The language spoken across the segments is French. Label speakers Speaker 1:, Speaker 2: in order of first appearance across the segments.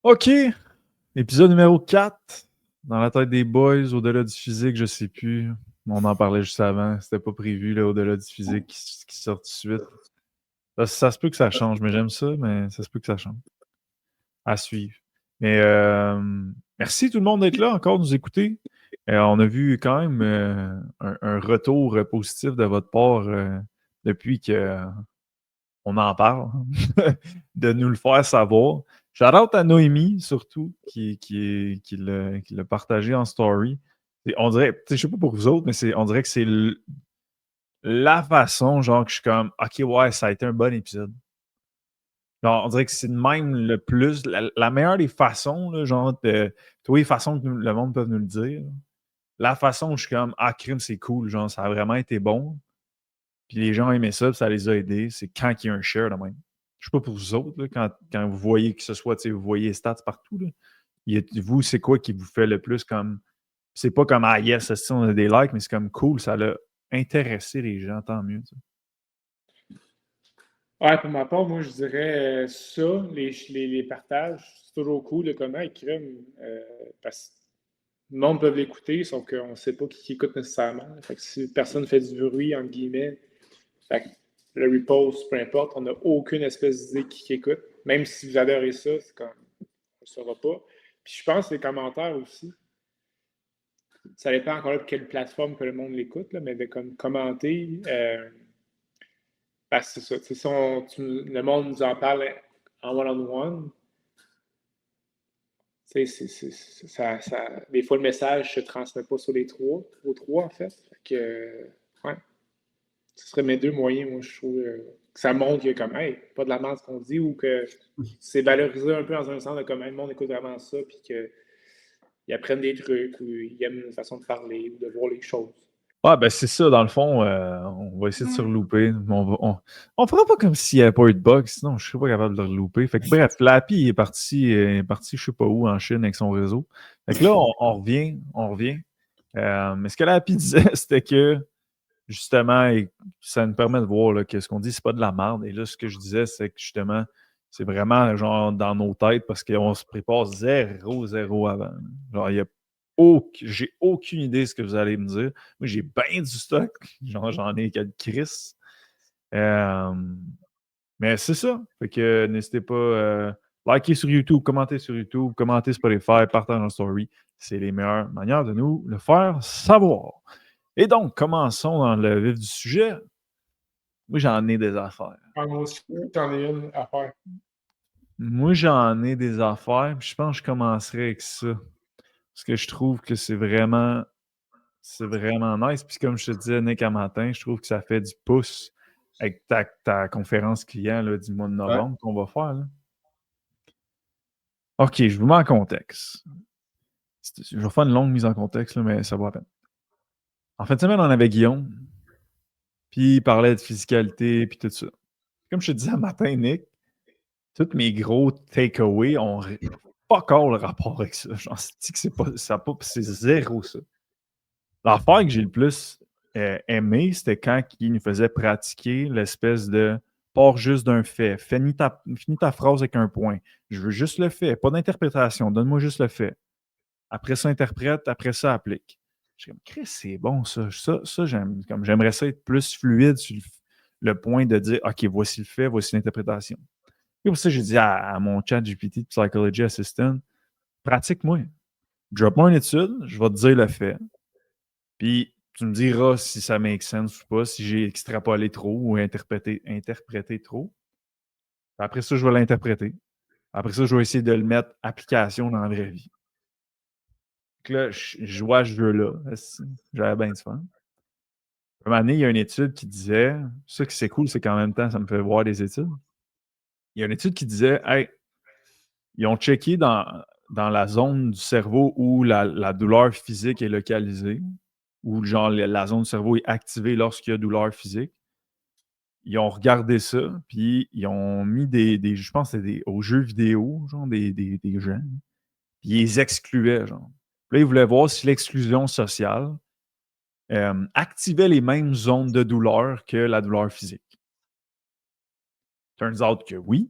Speaker 1: OK, épisode numéro 4. Dans la tête des boys, au-delà du physique, je sais plus. On en parlait juste avant. C'était pas prévu, là, au-delà du physique qui sort tout de suite. Ça se peut que ça change, mais j'aime ça, mais ça se peut que ça change. À suivre. Mais merci tout le monde d'être là, encore nous écouter. On a vu quand même un retour positif de votre part depuis qu'on en parle, de nous le faire savoir. Shout-out à Noémie, surtout, qui l'a partagé en story. Et on dirait, je sais pas pour vous autres, mais on dirait que c'est la façon, genre, que je suis comme, OK, ouais, ça a été un bon épisode. Genre, on dirait que c'est de même le plus, la meilleure des façons, là, genre, toutes les façons que le monde peut nous le dire. La façon où je suis comme, ah, crime, c'est cool, genre, ça a vraiment été bon. Puis les gens aimaient ça, puis ça les a aidés. C'est quand il y a un share de même. Je sais pas pour vous autres, là, quand vous voyez que ce soit, tu sais, vous voyez les stats partout, là, vous, c'est quoi qui vous fait le plus comme. C'est pas comme, ah, yes, ça, on a des likes, mais c'est comme cool, ça l'a intéressé les gens, tant mieux. Tu sais.
Speaker 2: Ouais, pour ma part, moi, je dirais ça, les partages, c'est toujours cool, le comment ils criment, parce que le monde peut l'écouter, sauf qu'on ne sait pas qui écoute nécessairement. Fait que si personne fait du bruit, entre guillemets, fait que le repost, peu importe, on n'a aucune espèce d'idée qui écoute. Même si vous adorez ça, c'est comme, on ne saura pas. Puis je pense que les commentaires aussi, ça dépend encore de quelle plateforme que le monde l'écoute, là, mais de comme commenter. Parce que c'est ça. Le monde nous en parle en one-on-one. Des fois, le message ne se transmet pas sur les aux trois, en fait. Fait que, ouais. Ce serait mes deux moyens, moi, je trouve, que ça montre que, comme, hey, pas de la merde ce qu'on dit, ou que c'est valorisé un peu dans un sens de comme, hey, le monde écoute vraiment ça, puis qu'ils apprennent des trucs, ou ils aiment une façon de parler, ou de voir les choses.
Speaker 1: Ah, ben c'est ça, dans le fond, on va essayer de se relouper. On fera pas comme s'il n'y avait pas eu de bug, sinon je serais pas capable de le relouper. Fait que bref, Lappy est parti, je sais pas où, en Chine avec son réseau. Fait que là, on revient. Mais ce que Lappy disait, c'était que justement, ça nous permet de voir là, que ce qu'on dit, c'est pas de la merde. Et là, ce que je disais, c'est que justement, c'est vraiment genre dans nos têtes parce qu'on se prépare 0-0 avant. Genre, j'ai aucune idée de ce que vous allez me dire. Moi, j'ai bien du stock. Genre, j'en ai quelques Chris. Euh, mais c'est ça. Fait que n'hésitez pas. Likez sur YouTube, commentez sur YouTube, commentez Spotify, partagez en story. C'est les meilleures manières de nous le faire savoir. Et donc, commençons dans le vif du sujet. Moi, j'en ai des affaires.
Speaker 2: Ah, moi aussi, j'en ai une à faire.
Speaker 1: Moi, j'en ai des affaires. Puis je pense que je commencerai avec ça. Parce que je trouve que c'est vraiment nice. Puis comme je te disais, Nick, à matin, je trouve que ça fait du pouce avec ta conférence client là, du mois de novembre qu'on va faire. Là. OK, je vous mets en contexte. Je vais faire une longue mise en contexte, là, mais ça vaut la peine. En fin de semaine, on avait Guillaume. Puis il parlait de physicalité, puis tout ça. Comme je te disais à matin, Nick, tous mes gros takeaways ont pas encore le rapport avec ça. J'en sais que c'est zéro ça. L'affaire que j'ai le plus aimé, c'était quand il nous faisait pratiquer l'espèce de pars juste d'un fait. Finis ta phrase avec un point. Je veux juste le fait, pas d'interprétation. Donne-moi juste le fait. Après ça, interprète, après ça, applique. Je suis comme, Chris, c'est bon ça. Ça j'aime. Comme j'aimerais ça être plus fluide sur le point de dire, OK, voici le fait, voici l'interprétation. Et pour ça, j'ai dit à mon chat GPT Psychology Assistant, pratique-moi. Drop-moi une étude, je vais te dire le fait. Puis tu me diras si ça make sense ou pas, si j'ai extrapolé trop ou interprété trop. Après ça, je vais l'interpréter. Après ça, je vais essayer de le mettre application dans la vraie vie. Donc là, je jouais à ce jeu-là. J'avais bien du fun. Un moment donné, il y a une étude qui disait, ça qui c'est cool, c'est qu'en même temps, ça me fait voir des études. Il y a une étude qui disait, hey, ils ont checké dans la zone du cerveau où la douleur physique est localisée, où genre la zone du cerveau est activée lorsqu'il y a douleur physique. Ils ont regardé ça, puis ils ont mis je pense que c'était aux jeux vidéo, genre des gens, puis ils les excluaient, genre. Là, ils voulaient voir si l'exclusion sociale activait les mêmes zones de douleur que la douleur physique. Turns out que oui,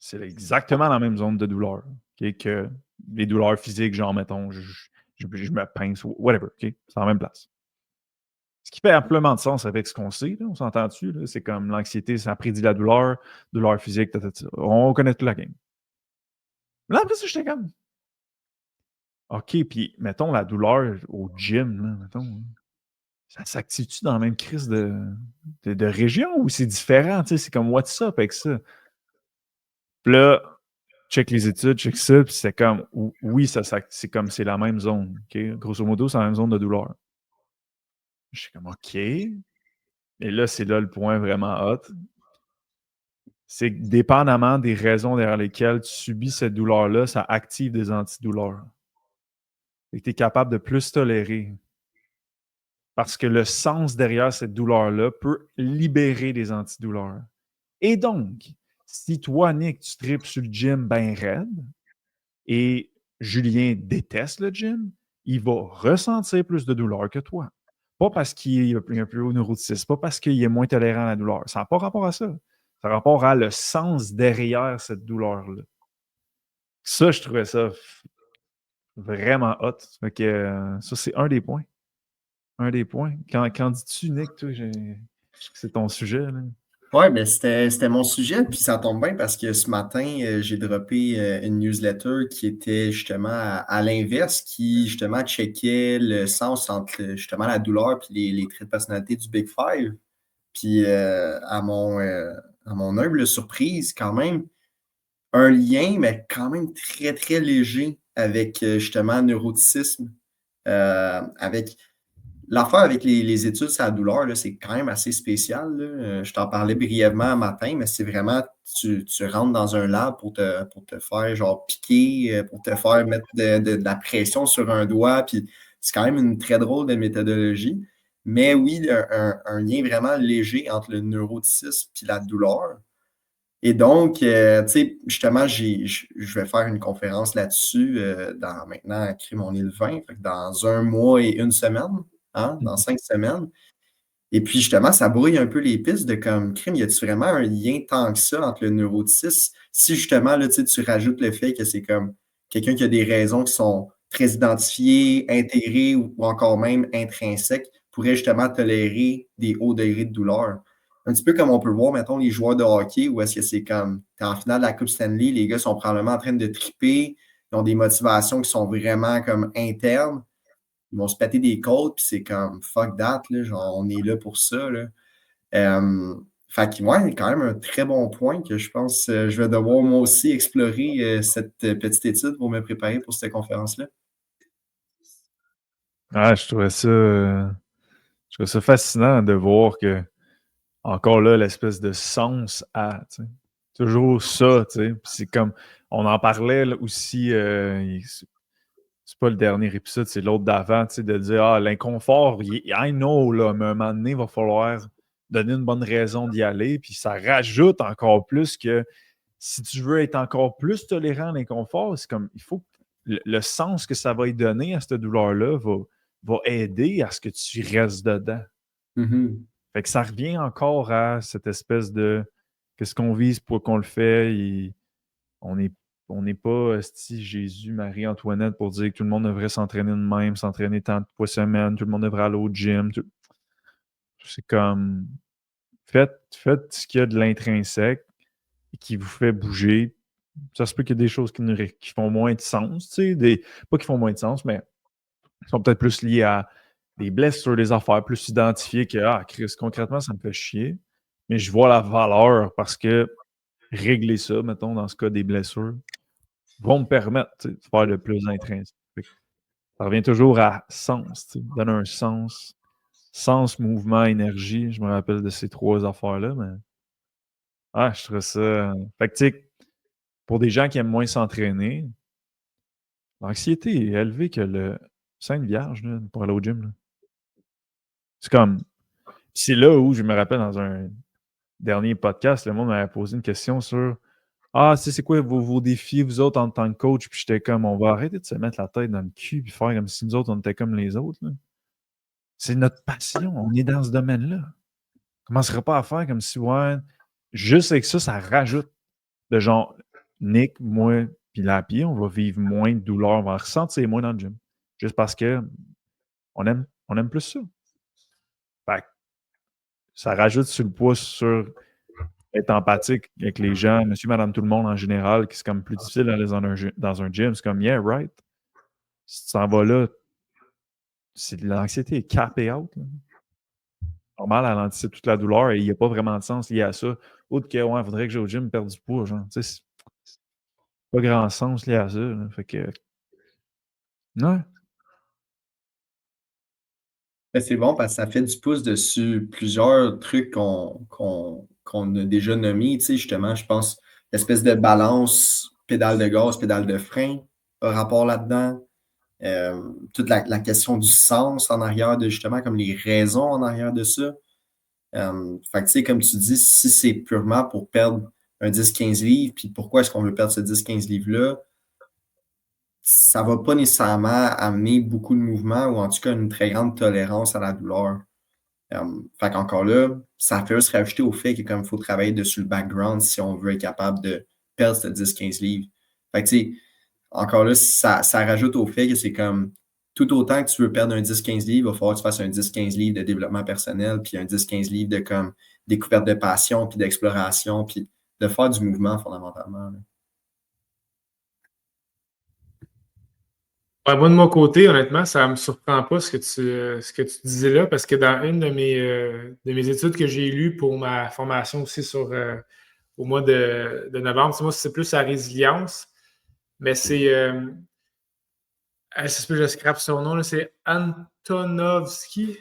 Speaker 1: c'est exactement la même zone de douleur. okay, que les douleurs physiques, genre, mettons, je me pince, whatever, OK? C'est en même place. Ce qui fait amplement de sens avec ce qu'on sait, là, on s'entend-tu? Là? C'est comme l'anxiété, ça prédit la douleur physique, on connaît toute la game. Là, après ça, j'étais comme, OK, puis mettons la douleur au gym, là, mettons, ça s'active-tu dans la même crise de région ou c'est différent? C'est comme what's up avec ça? Puis là, check les études, check ça, puis c'est comme oui, c'est comme c'est la même zone. OK? Grosso modo, c'est la même zone de douleur. Je suis comme OK. Et là, c'est là le point vraiment hot. C'est que dépendamment des raisons derrière lesquelles tu subis cette douleur-là, ça active des antidouleurs. Et tu es capable de plus tolérer. Parce que le sens derrière cette douleur-là peut libérer des antidouleurs. Et donc, si toi, Nick, tu tripes sur le gym bien raide et Julien déteste le gym, il va ressentir plus de douleur que toi. Pas parce qu'il a un plus haut neuroticisme, pas parce qu'il est moins tolérant à la douleur. Ça n'a pas rapport à ça. Ça a rapport à le sens derrière cette douleur-là. Ça, je trouvais ça vraiment hot. Fait que, ça, c'est un des points. Un des points. Qu'en dis-tu, Nick? Toi, c'est ton sujet, là.
Speaker 3: Ouais, ben c'était mon sujet, puis ça tombe bien parce que ce matin, j'ai droppé une newsletter qui était justement à l'inverse, qui justement checkait le sens entre justement la douleur puis les traits de personnalité du Big Five. Puis à mon humble surprise, quand même, un lien, mais quand même très, très léger avec justement le neuroticisme, avec l'affaire avec les études sur la douleur, là, c'est quand même assez spécial, là. Je t'en parlais brièvement un matin, mais c'est vraiment, tu rentres dans un lab pour te faire genre piquer, pour te faire mettre de la pression sur un doigt, puis c'est quand même une très drôle de méthodologie. Mais oui, un lien vraiment léger entre le neuroticisme et la douleur. Et donc, tu sais, justement, je vais faire une conférence là-dessus maintenant, crime, on est le 20, fait que dans 1 mois et 1 semaine, hein, dans 5 semaines. Et puis, justement, ça brouille un peu les pistes de comme, crime, y a-tu vraiment un lien tant que ça entre le neuroticisme? Si justement, là, tu rajoutes le fait que c'est comme quelqu'un qui a des raisons qui sont très identifiées, intégrées ou encore même intrinsèques, pourrait justement tolérer des hauts degrés de douleur. Un petit peu comme on peut le voir, mettons, les joueurs de hockey, où est-ce que c'est comme, t'es en finale de la Coupe Stanley, les gars sont probablement en train de triper, ils ont des motivations qui sont vraiment comme internes, ils vont se péter des côtes, puis c'est comme fuck that, là, genre, on est là pour ça. Là. Fait que moi, il y a quand même un très bon point que je pense je vais devoir moi aussi explorer cette petite étude pour me préparer pour cette conférence-là.
Speaker 1: Ah, je trouvais ça fascinant de voir que, encore là, l'espèce de sens à, tu sais, toujours ça, tu sais. Puis c'est comme, on en parlait là, aussi, c'est pas le dernier épisode, c'est l'autre d'avant, tu sais, de dire, ah, l'inconfort, I know, là, mais à un moment donné, il va falloir donner une bonne raison d'y aller, puis ça rajoute encore plus que si tu veux être encore plus tolérant à l'inconfort, c'est comme, il faut que le sens que ça va y donner à cette douleur-là va aider à ce que tu restes dedans.
Speaker 3: Mm-hmm.
Speaker 1: Fait que ça revient encore à cette espèce de qu'est-ce qu'on vise pour qu'on le fait. On n'est pas Jésus, Marie, Antoinette pour dire que tout le monde devrait s'entraîner de même, s'entraîner tant de fois semaine, tout le monde devrait aller au gym. C'est comme faites ce qu'il y a de l'intrinsèque et qui vous fait bouger. Ça se peut qu'il y ait des choses qui font moins de sens, tu sais, pas qui font moins de sens, mais qui sont peut-être plus liées à des blessures, des affaires plus identifiées que ah, Chris, concrètement, ça me fait chier. Mais je vois la valeur parce que régler ça, mettons, dans ce cas des blessures, vont me permettre de faire le plus intrinsèque. Ça revient toujours à sens, donner un sens. Sens, mouvement, énergie. Je me rappelle de ces 3 affaires-là, mais ah, je trouve ça. Fait que, tu sais, pour des gens qui aiment moins s'entraîner, l'anxiété est élevée que le Sainte Vierge là, pour aller au gym. Là. C'est comme. C'est là où je me rappelle dans un dernier podcast, le monde m'avait posé une question sur ah, tu sais, c'est quoi vos défis, vous autres, en tant que coach? Puis j'étais comme, on va arrêter de se mettre la tête dans le cul et faire comme si nous autres, on était comme les autres. Là. C'est notre passion. On est dans ce domaine-là. On ne commencerait pas à faire comme si, ouais, juste avec ça, ça rajoute de genre, Nick, moi, Puis là, à pied, on va vivre moins de douleur, on va en ressentir moins dans le gym. Juste parce que on aime plus ça. Fait que ça rajoute sur le poids sur être empathique avec les gens, monsieur, madame, tout le monde en général, qui c'est comme plus difficile d'aller dans un gym. C'est comme, yeah, right. Si tu t'en vas là, c'est l'anxiété est capée out. Là. Normal, elle anticipe toute la douleur et il n'y a pas vraiment de sens lié à ça. Autre que, ouais, il faudrait que j'aille au gym perdre du poids, genre. Tu sais, c'est pas grand sens lié à ça. Là. Fait que, ouais.
Speaker 3: Ben, c'est bon parce que ça fait du pouce dessus plusieurs trucs qu'on a déjà nommés. Tu sais, justement, je pense l'espèce de balance, pédale de gaz, pédale de frein, par rapport là-dedans. Toute la question du sens en arrière de justement, comme les raisons en arrière de ça. Fait que, tu sais, comme tu dis, si c'est purement pour perdre un 10-15 livres, puis pourquoi est-ce qu'on veut perdre ce 10-15 livres-là, ça ne va pas nécessairement amener beaucoup de mouvement ou en tout cas une très grande tolérance à la douleur. Fait qu'encore là, ça fait se rajouter au fait qu'il faut travailler dessus le background si on veut être capable de perdre ce 10-15 livres. Fait que, tu sais, encore là, ça rajoute au fait que c'est comme tout autant que tu veux perdre un 10-15 livres, il va falloir que tu fasses un 10-15 livres de développement personnel, puis un 10-15 livres de comme découverte de passion, puis d'exploration, puis de faire du mouvement fondamentalement. Là.
Speaker 2: Ouais, moi, de mon côté, honnêtement, ça ne me surprend pas ce que tu disais là, parce que dans une de mes études que j'ai lues pour ma formation aussi au mois de novembre, moi, c'est plus la résilience, mais c'est. Ça se peut que je scrape son nom, là, c'est Antonovsky.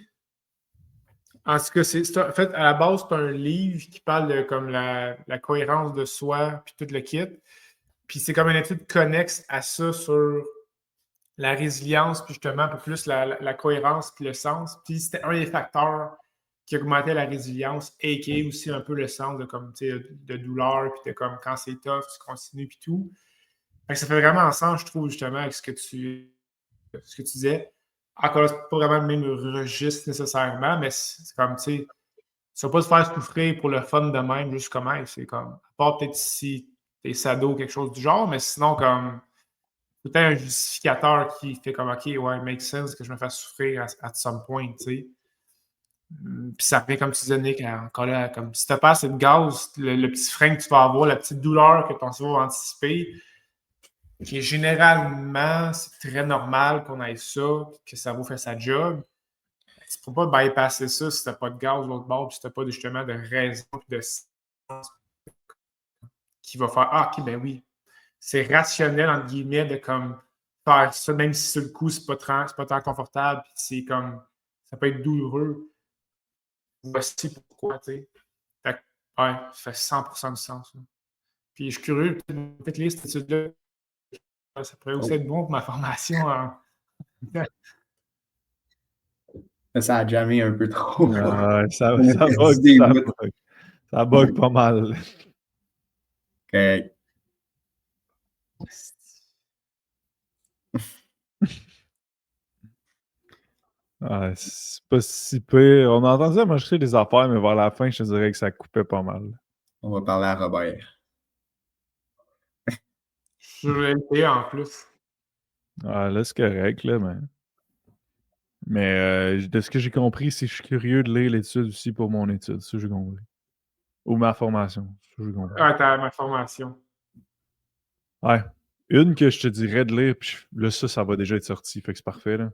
Speaker 2: En tout cas, en fait, à la base, c'est un livre qui parle de comme la cohérence de soi, puis tout le kit. Puis c'est comme une étude connexe à ça sur la résilience, puis justement un peu plus la cohérence puis le sens. Puis c'était un des facteurs qui augmentait la résilience, et qui est aussi un peu le sens de, comme, de douleur, puis de comme quand c'est tough, tu continues, puis tout. Fait que ça fait vraiment sens, je trouve, justement, avec ce que tu disais. Encore là, c'est pas vraiment le même registre nécessairement, mais c'est comme, tu sais, ça va pas se faire souffrir pour le fun de même, juste comme, c'est comme, à part peut-être si t'es sado ou quelque chose du genre, mais sinon, comme, peut-être un justificateur qui fait comme, OK, ouais, it makes sense que je me fasse souffrir à some point, tu sais. Puis ça revient, comme tu disais, Nick, encore là, comme si t'as pas assez de gaz, le petit frein que tu vas avoir, la petite douleur que ton cerveau va anticiper, qui généralement, c'est très normal qu'on ait ça, que le cerveau fait sa job. Tu ne peux pas bypasser ça si tu n'as pas de gaz de l'autre bord, puis si tu n'as pas justement de raison de sens qui va faire Ah, ok, ben oui. C'est rationnel, entre guillemets, de comme faire ça, même si sur le coup, c'est pas tant confortable, puis c'est comme ça peut être douloureux. Voici pourquoi, tu sais. Fait que, ouais, ça fait 100% du sens. Là. Puis je suis curieux, peut-être lire cette étude-là. Ça pourrait aussi être bon pour ma formation en.
Speaker 3: Ça a jamais un peu trop.
Speaker 1: Ça
Speaker 3: On
Speaker 1: bug pas mal.
Speaker 3: Okay.
Speaker 1: C'est pas si pire. On a entendu marcher des affaires, mais vers la fin, je te dirais que ça coupait pas mal.
Speaker 3: On va parler à Robert.
Speaker 2: Sur le LPA en plus.
Speaker 1: Là, c'est correct, là, mais de ce que j'ai compris, c'est que je suis curieux de lire l'étude aussi pour mon étude, ça j'ai compris. Ou ma formation, ça j'ai compris.
Speaker 2: Ah, t'as ma formation.
Speaker 1: Ouais. Une que je te dirais de lire, puis là, ça va déjà être sorti, fait que c'est parfait, là.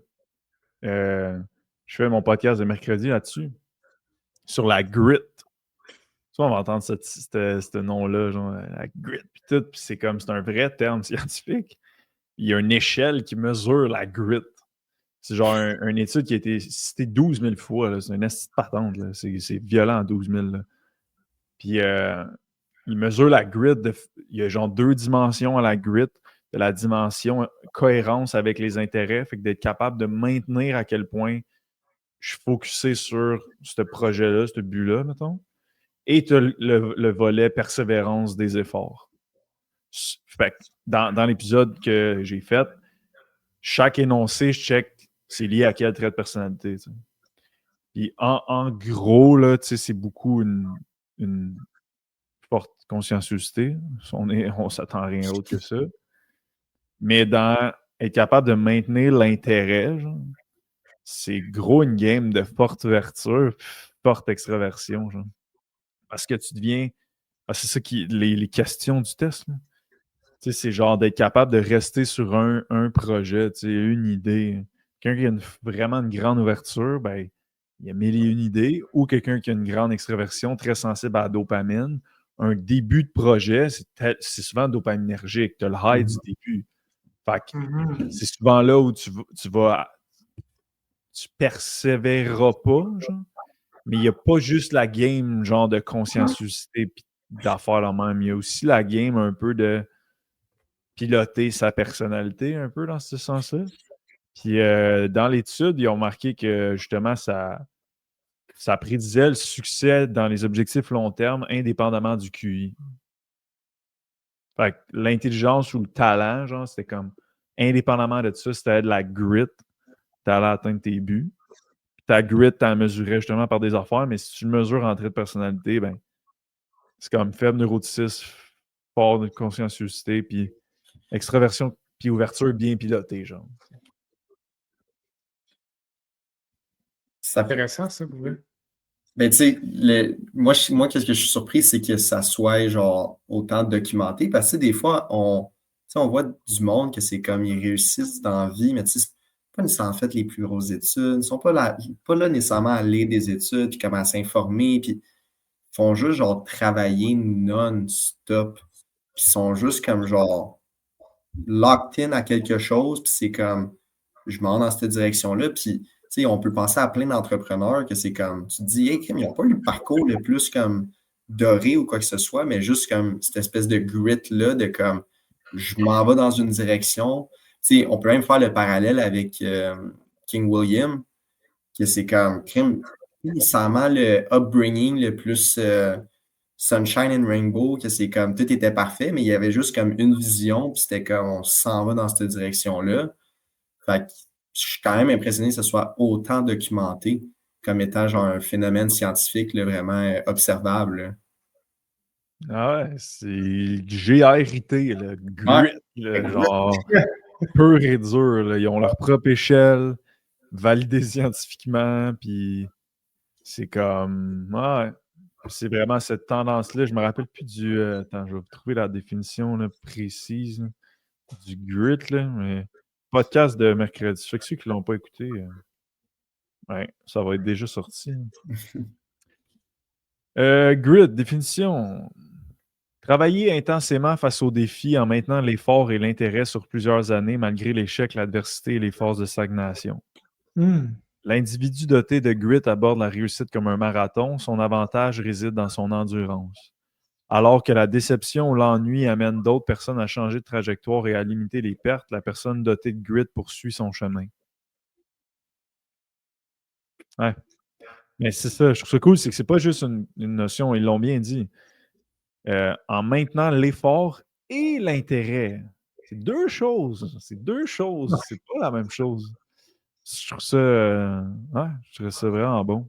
Speaker 1: Je fais mon podcast de mercredi là-dessus, sur la grit. Tu vois, on va entendre ce nom-là, genre la grit, puis tout, puis c'est un vrai terme scientifique. Il y a une échelle qui mesure la grit. C'est genre une étude qui a été citée 12 000 fois, là. C'est une astuce patente, là. C'est violent, 12 000, là. Puis il mesure la grit. Il y a genre 2 dimensions à la grit. De la dimension cohérence avec les intérêts, fait que d'être capable de maintenir à quel point je suis focusé sur ce projet-là, ce but-là, mettons. Et tu as le volet persévérance des efforts. Fait que dans l'épisode que j'ai fait, chaque énoncé, je check c'est lié à quel trait de personnalité. T'sais. Puis en gros, là, c'est beaucoup une forte conscienciosité. On s'attend à rien d'autre que ça. Mais dans être capable de maintenir l'intérêt, genre, c'est gros une game de forte ouverture, forte extraversion, genre. Parce que tu deviens. C'est ça qui. Les questions du test, là. Tu sais, c'est genre d'être capable de rester sur un projet, tu sais, une idée. Quelqu'un qui a vraiment une grande ouverture, ben, il y a mille et une idées. Ou quelqu'un qui a une grande extraversion, très sensible à la dopamine. Un début de projet, c'est souvent dopaminergique. Tu as le high du début. Fait que c'est souvent là où tu persévéreras pas, genre. Mais il n'y a pas juste la game, genre, de conscienciosité puis d'affaires la même. Il y a aussi la game un peu de piloter sa personnalité, un peu dans ce sens-là. Puis dans l'étude, ils ont marqué que justement, ça prédisait le succès dans les objectifs long terme, indépendamment du QI. Fait que l'intelligence ou le talent, genre, c'était comme indépendamment de ça, c'était de la grit, t'allais atteindre tes buts. Puis ta grit, t'en mesurais justement par des affaires, mais si tu le mesures en trait de personnalité, ben, c'est comme faible neuroticisme, fort de conscienciosité, puis extraversion, puis ouverture bien pilotée, genre.
Speaker 2: C'est intéressant, ça, pour vrai.
Speaker 3: Ben, tu sais, moi, qu'est-ce que je suis surpris, c'est que ça soit, genre, autant documenté. Parce que, tu sais, des fois, tu sais, on voit du monde que c'est comme, ils réussissent dans la vie, mais tu sais, c'est pas nécessairement fait les plus grosses études. Ils sont pas là nécessairement à lire des études, puis comme à s'informer, puis ils font juste, genre, travailler non-stop. Puis ils sont juste comme, genre, locked in à quelque chose, puis c'est comme, je m'en vais dans cette direction-là, puis tu sais, on peut penser à plein d'entrepreneurs que c'est comme, tu te dis, hey, Kim, ils n'ont pas eu le parcours le plus comme doré ou quoi que ce soit, mais juste comme cette espèce de grit-là, de comme, je m'en vais dans une direction. Tu sais, on peut même faire le parallèle avec King William, que c'est comme, Kim, nécessairement le upbringing le plus Sunshine and Rainbow, que c'est comme, tout était parfait, mais il y avait juste comme une vision, puis c'était comme, on s'en va dans cette direction-là. Fait que je suis quand même impressionné que ce soit autant documenté comme étant genre un phénomène scientifique là, vraiment observable.
Speaker 1: Ah ouais, c'est GRIT, le
Speaker 3: Ouais,
Speaker 1: grit, là, genre pur et dur. Là. Ils ont leur propre échelle, validée scientifiquement, puis c'est comme. Ouais, c'est vraiment cette tendance-là. Je me rappelle plus du. Attends, je vais vous trouver la définition là, précise là, du grit, là, mais podcast de mercredi. Fait que ceux qui l'ont pas écouté, ouais, ça va être déjà sorti. Grit, définition. Travailler intensément face aux défis en maintenant l'effort et l'intérêt sur plusieurs années malgré l'échec, l'adversité et les forces de stagnation. L'individu doté de grit aborde la réussite comme un marathon. Son avantage réside dans son endurance. Alors que la déception ou l'ennui amène d'autres personnes à changer de trajectoire et à limiter les pertes, la personne dotée de grit poursuit son chemin. Ouais. Mais c'est ça, je trouve ça cool, c'est que c'est pas juste une notion, ils l'ont bien dit. En maintenant l'effort et l'intérêt. C'est deux choses. C'est deux choses. C'est pas la même chose. Je trouve ça, ouais, je trouve ça vraiment bon.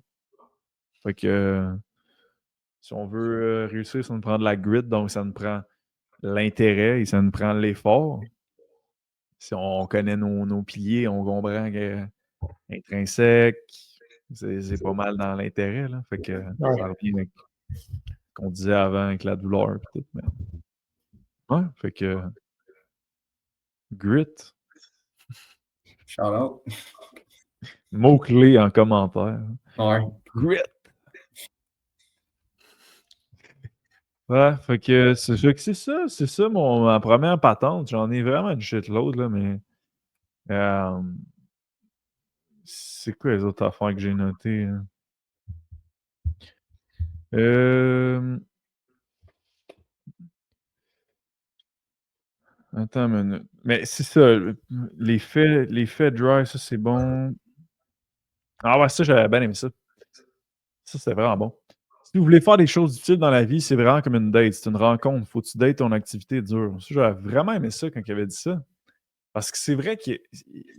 Speaker 1: Fait que si on veut réussir, ça nous prend de la grit, donc ça nous prend l'intérêt et ça nous prend l'effort. Si on connaît nos piliers, on comprend que intrinsèque, c'est pas mal dans l'intérêt. Là. Fait que ça revient avec ce qu'on disait avant avec la douleur. Tout, mais... Ouais, fait que grit.
Speaker 3: Shout out.
Speaker 1: Mot-clé en commentaire.
Speaker 3: Ouais.
Speaker 1: Grit. Ouais, fait que c'est ça ma première patente. J'en ai vraiment une shitload, là, mais c'est quoi les autres affaires que j'ai notées? Hein? Attends une minute. Mais c'est ça, les faits dry, ça c'est bon. Ah ouais, ça j'avais bien aimé ça. Ça, c'était vraiment bon. Si vous voulez faire des choses utiles dans la vie, c'est vraiment comme une date, c'est une rencontre. Faut que tu dates ton activité dure. Ça, j'avais vraiment aimé ça quand il avait dit ça. Parce que c'est vrai qu'il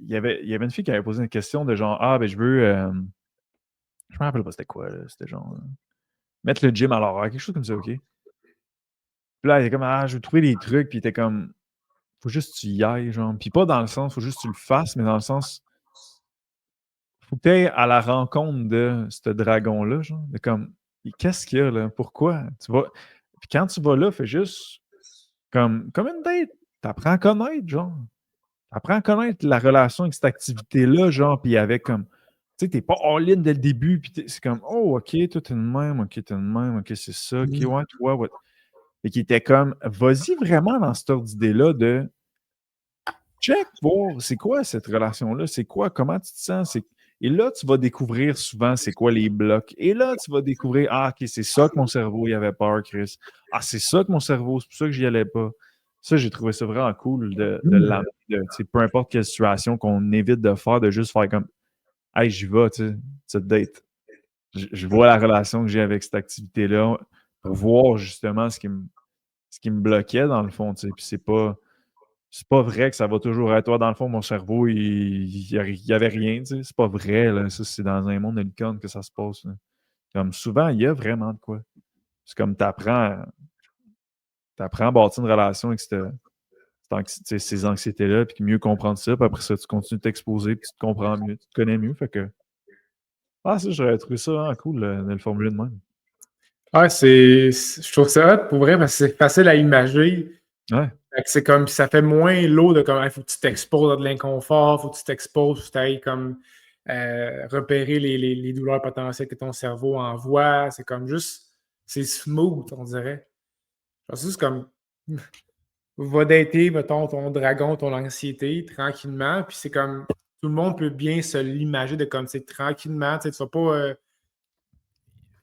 Speaker 1: y avait une fille qui avait posé une question de genre ah ben je veux je me rappelle pas c'était quoi, là. C'était genre mettre le gym à l'horaire, quelque chose comme ça, OK? Puis là, elle était comme ah, je veux trouver des trucs, puis il était comme faut juste que tu y ailles, genre. Puis pas dans le sens, faut juste que tu le fasses, mais dans le sens, faut que tu ailles à la rencontre de ce dragon-là, genre. De comme, qu'est-ce qu'il y a, là? Pourquoi? Puis quand tu vas là, fais juste comme une date. T'apprends à connaître, genre. T'apprends à connaître la relation avec cette activité-là, genre, puis avec comme. Tu sais, t'es pas all-in dès le début, puis c'est comme, oh, OK, toi, t'es de même, OK, t'es de même, OK, c'est ça, OK, ouais, toi, ouais. Et qui était comme, vas-y vraiment dans cette ordre d'idée-là de check, voir, c'est quoi cette relation-là, c'est quoi, comment tu te sens, et là, tu vas découvrir souvent c'est quoi les blocs. Et là, tu vas découvrir, ah, OK, c'est ça que mon cerveau, il avait peur, Chris. Ah, c'est ça que mon cerveau, c'est pour ça que j'y allais pas. Ça, j'ai trouvé ça vraiment cool de l'amener, tu sais, peu importe quelle situation qu'on évite de faire, de juste faire comme, hey, j'y vais, tu sais, cette date. Je vois la relation que j'ai avec cette activité-là pour voir justement ce qui me bloquait dans le fond, tu sais. Puis c'est pas vrai que ça va toujours être toi. Dans le fond, mon cerveau, il y avait rien, tu sais. C'est pas vrai, là. Ça, c'est dans un monde de licorne que ça se passe, là. Comme souvent, il y a vraiment de quoi. C'est comme t'apprends à bâtir une relation avec ces anxiétés-là, puis mieux comprendre ça, puis après ça, tu continues de t'exposer, puis tu te comprends mieux, tu te connais mieux. Fait que, ça, j'aurais trouvé ça vraiment cool de le formuler de même.
Speaker 2: Ouais, je trouve ça hot pour vrai parce que c'est facile à imaginer.
Speaker 1: Ouais.
Speaker 2: Fait que c'est comme, ça fait moins lourd de comme, il faut que tu t'exposes à de l'inconfort, faut que tu t'exposes, faut que tu ailles comme repérer les douleurs potentielles que ton cerveau envoie. C'est comme juste, c'est smooth, on dirait. Genre, c'est juste comme, va dater, mettons, ton dragon, ton anxiété, tranquillement, puis c'est comme, tout le monde peut bien se l'imaginer de comme, c'est tranquillement, tu sais, tu vas pas.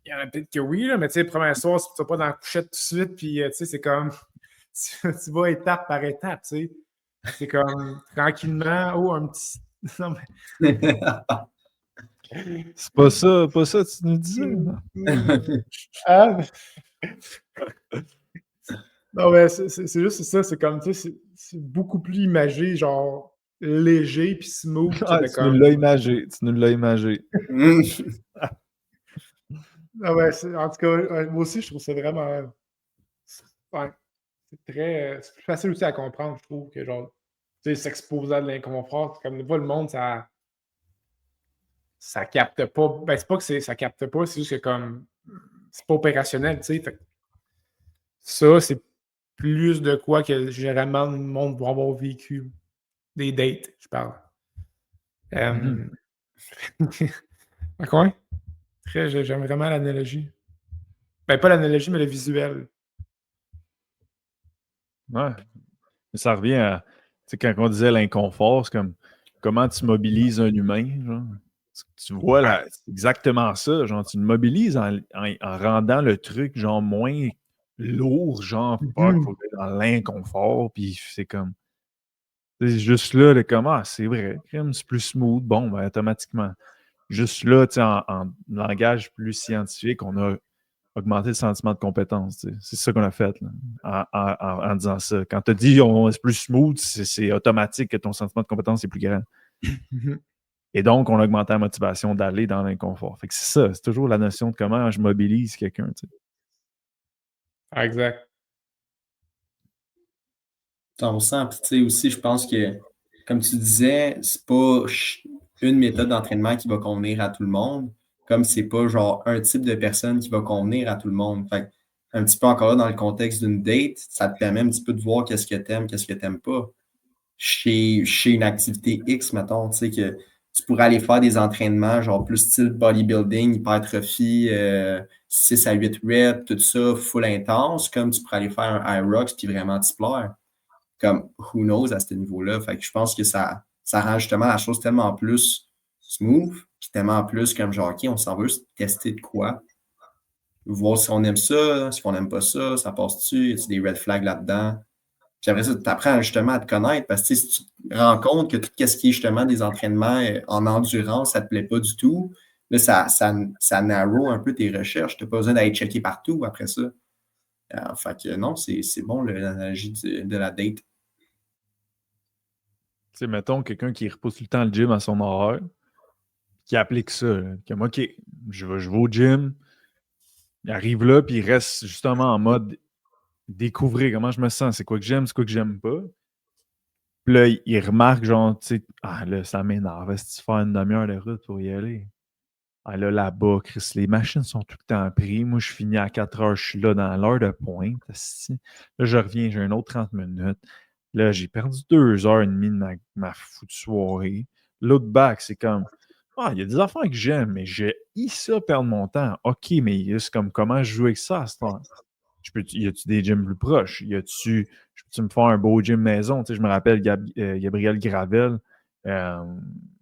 Speaker 2: Il y en a peut-être que oui, là, mais tu sais, le premier soir, tu vas pas dans la couchette tout de suite, puis tu sais, c'est comme, tu vas étape par étape, tu sais. C'est comme, tranquillement, oh, un petit. Non,
Speaker 1: C'est pas ça que tu nous disais.
Speaker 2: Ah, non, mais c'est juste ça, c'est comme, tu sais, c'est beaucoup plus imagé, genre, léger, puis smooth, tu sais,
Speaker 1: Ah,
Speaker 2: de
Speaker 1: tu nous
Speaker 2: comme.
Speaker 1: l'as imagé. Tu nous l'as imagé.
Speaker 2: Ah ouais, en tout cas, moi aussi, je trouve ça vraiment. Ouais, c'est plus facile aussi à comprendre, je trouve, que genre, tu sais, s'exposer à de l'inconfort. Comme des fois, le monde, ça capte pas. Ben, c'est pas que ça capte pas, c'est juste que comme, c'est pas opérationnel, tu sais. Fait que ça, c'est plus de quoi que généralement le monde va avoir vécu. Des dates, je parle.
Speaker 1: Mhm.
Speaker 2: Fait que ouais, j'aime vraiment l'analogie. Ben, pas l'analogie, mais le visuel.
Speaker 1: Ouais. Mais ça revient à, tu sais, quand on disait l'inconfort, c'est comme comment tu mobilises un humain, genre. Tu vois,
Speaker 2: Ouais.
Speaker 1: là, c'est exactement ça. Genre, tu le mobilises en rendant le truc, genre, moins lourd, genre, fuck, faut être dans l'inconfort, puis c'est comme, c'est juste là, c'est vrai, crème, c'est plus smooth, bon, ben, automatiquement. Juste là, tu sais, en langage plus scientifique, on a augmenté le sentiment de compétence, tu sais. C'est ça qu'on a fait, là, en disant ça. Quand tu as dit c'est plus smooth, c'est automatique que ton sentiment de compétence est plus grand.
Speaker 2: Mhm.
Speaker 1: Et donc, on a augmenté la motivation d'aller dans l'inconfort. Fait que c'est ça, c'est toujours la notion de comment je mobilise quelqu'un, tu sais.
Speaker 2: Exact.
Speaker 3: 100%. Puis, tu sais, aussi, je pense que, comme tu disais, c'est pas une méthode d'entraînement qui va convenir à tout le monde, comme c'est pas genre un type de personne qui va convenir à tout le monde. Fait que, un petit peu encore là, dans le contexte d'une date, ça te permet un petit peu de voir qu'est-ce que t'aimes, qu'est-ce que t'aimes pas. Chez une activité X, mettons, tu sais, que tu pourrais aller faire des entraînements, genre plus style bodybuilding, hypertrophie, 6 à 8 reps, tout ça, full intense, comme tu pourrais aller faire un Hyrox puis vraiment te plaire. Comme, who knows à ce niveau-là. Fait que je pense que ça rend justement la chose tellement plus smooth, puis tellement plus comme genre, OK, on s'en veut tester de quoi, voir si on aime ça, si on n'aime pas ça, ça passe-tu, y a des red flags là-dedans. Puis après ça, tu apprends justement à te connaître parce que tu sais, si tu te rends compte que tout ce qui est justement des entraînements en endurance, ça ne te plaît pas du tout, là, ça narrow un peu tes recherches. Tu n'as pas besoin d'aller checker partout après ça. Fait que non, c'est bon l'analogie de la date.
Speaker 1: Tu sais, mettons quelqu'un qui repousse tout le temps le gym à son horaire, qui applique ça, là, comme OK, je vais au gym, il arrive là, puis il reste justement en mode découvrir comment je me sens, c'est quoi que j'aime pas. Puis là, il remarque, genre, tu sais, ah là, ça m'énerve. Est-ce que tu fais une demi-heure de route pour y aller? Ah là, là-bas, Chris, les machines sont tout le temps prises. Moi, je finis à 4 heures, je suis là dans l'heure de pointe. Asti. Là, je reviens, j'ai un autre 30 minutes. Là, j'ai perdu 2h30 de ma foutue soirée. L'autre back, c'est comme, ah, il y a des affaires que j'aime, mais j'ai ça perdre mon temps. OK, mais c'est comme, comment je joue avec ça à ce temps? Y a-tu des gyms plus proches? Je peux-tu me faire un beau gym maison? Tu sais, je me rappelle Gabriel Gravel.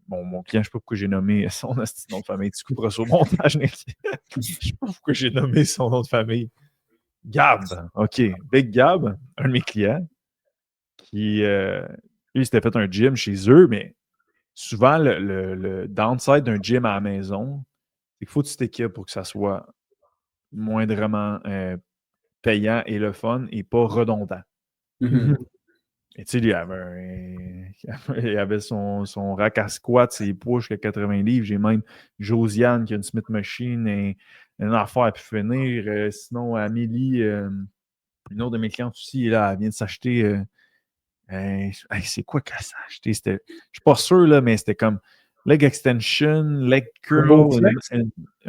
Speaker 1: Mon client, je ne sais pas pourquoi j'ai nommé son nom de famille. Tu couperas sur le montage, Nick. Je ne sais pas pourquoi j'ai nommé son nom de famille. Gab. OK. Big Gab, un de mes clients, qui, lui, s'était fait un gym chez eux, mais souvent, le downside d'un gym à la maison, c'est qu'il faut que tu t'équipes pour que ça soit moindrement payant et le fun et pas redondant. Et tu sais, lui, il avait son rack à squat, ses poids jusqu'à 80 livres. J'ai même Josiane qui a une Smith Machine et une affaire à pu finir. Sinon, Amélie, une autre de mes clientes aussi, là, elle vient de s'acheter. C'est quoi qu'elle s'est acheté? Je ne suis pas sûr, là, mais c'était comme leg extension, leg curl.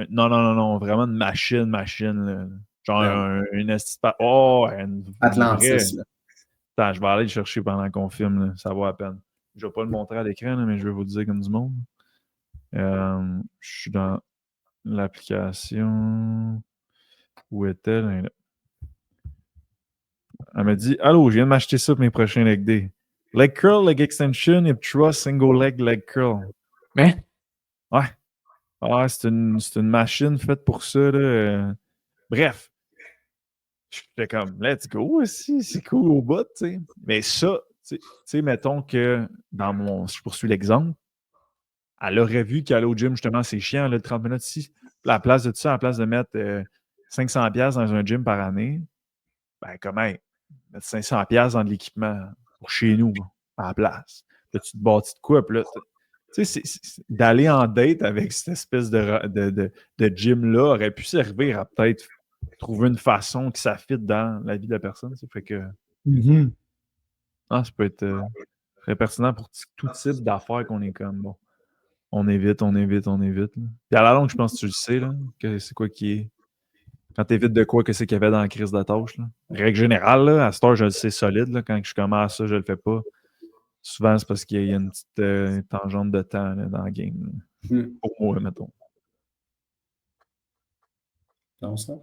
Speaker 1: Non, vraiment une machine, là. Genre une
Speaker 3: Atlantis,
Speaker 1: vraie.
Speaker 3: là.
Speaker 1: Attends, je vais aller le chercher pendant qu'on filme, là. Ça vaut la peine. Je ne vais pas le montrer à l'écran, là, mais je vais vous le dire comme du monde. Je suis dans l'application. Où est-elle? Elle m'a dit allô, je viens de m'acheter ça pour mes prochains leg day. Leg curl, leg extension, hip thrust, single leg curl.
Speaker 2: Mais?
Speaker 1: Ouais. Ah, c'est une machine faite pour ça, là. Bref. J'étais comme, let's go aussi, c'est cool au bout, tu sais. Mais ça, tu sais, mettons que je poursuis l'exemple, elle aurait vu qu'aller au gym, justement, c'est chiant, là, 30 minutes ici. À la place de ça, à la place de mettre 500$ dans un gym par année, ben, comment mettre 500$ dans de l'équipement pour chez nous, à la place. Là, tu te bâtis de quoi, puis là, tu sais, d'aller en date avec cette espèce de gym-là aurait pu servir à peut-être trouver une façon que ça fit dans la vie de la personne. Ça fait que ça peut être très pertinent pour tout type d'affaires qu'on est comme bon. On évite. Là. Puis à la longue, je pense que tu le sais, là, que c'est quoi qui est. Quand tu évites de quoi, que c'est qu'il y avait dans la crise de tâche. Là. Règle générale, là, à cette heure, je le sais solide. Là, quand je commence ça, je le fais pas. Souvent, c'est parce qu'il y a une petite tangente de temps là, dans le game. Pour moi, mettons.
Speaker 3: Non, ça.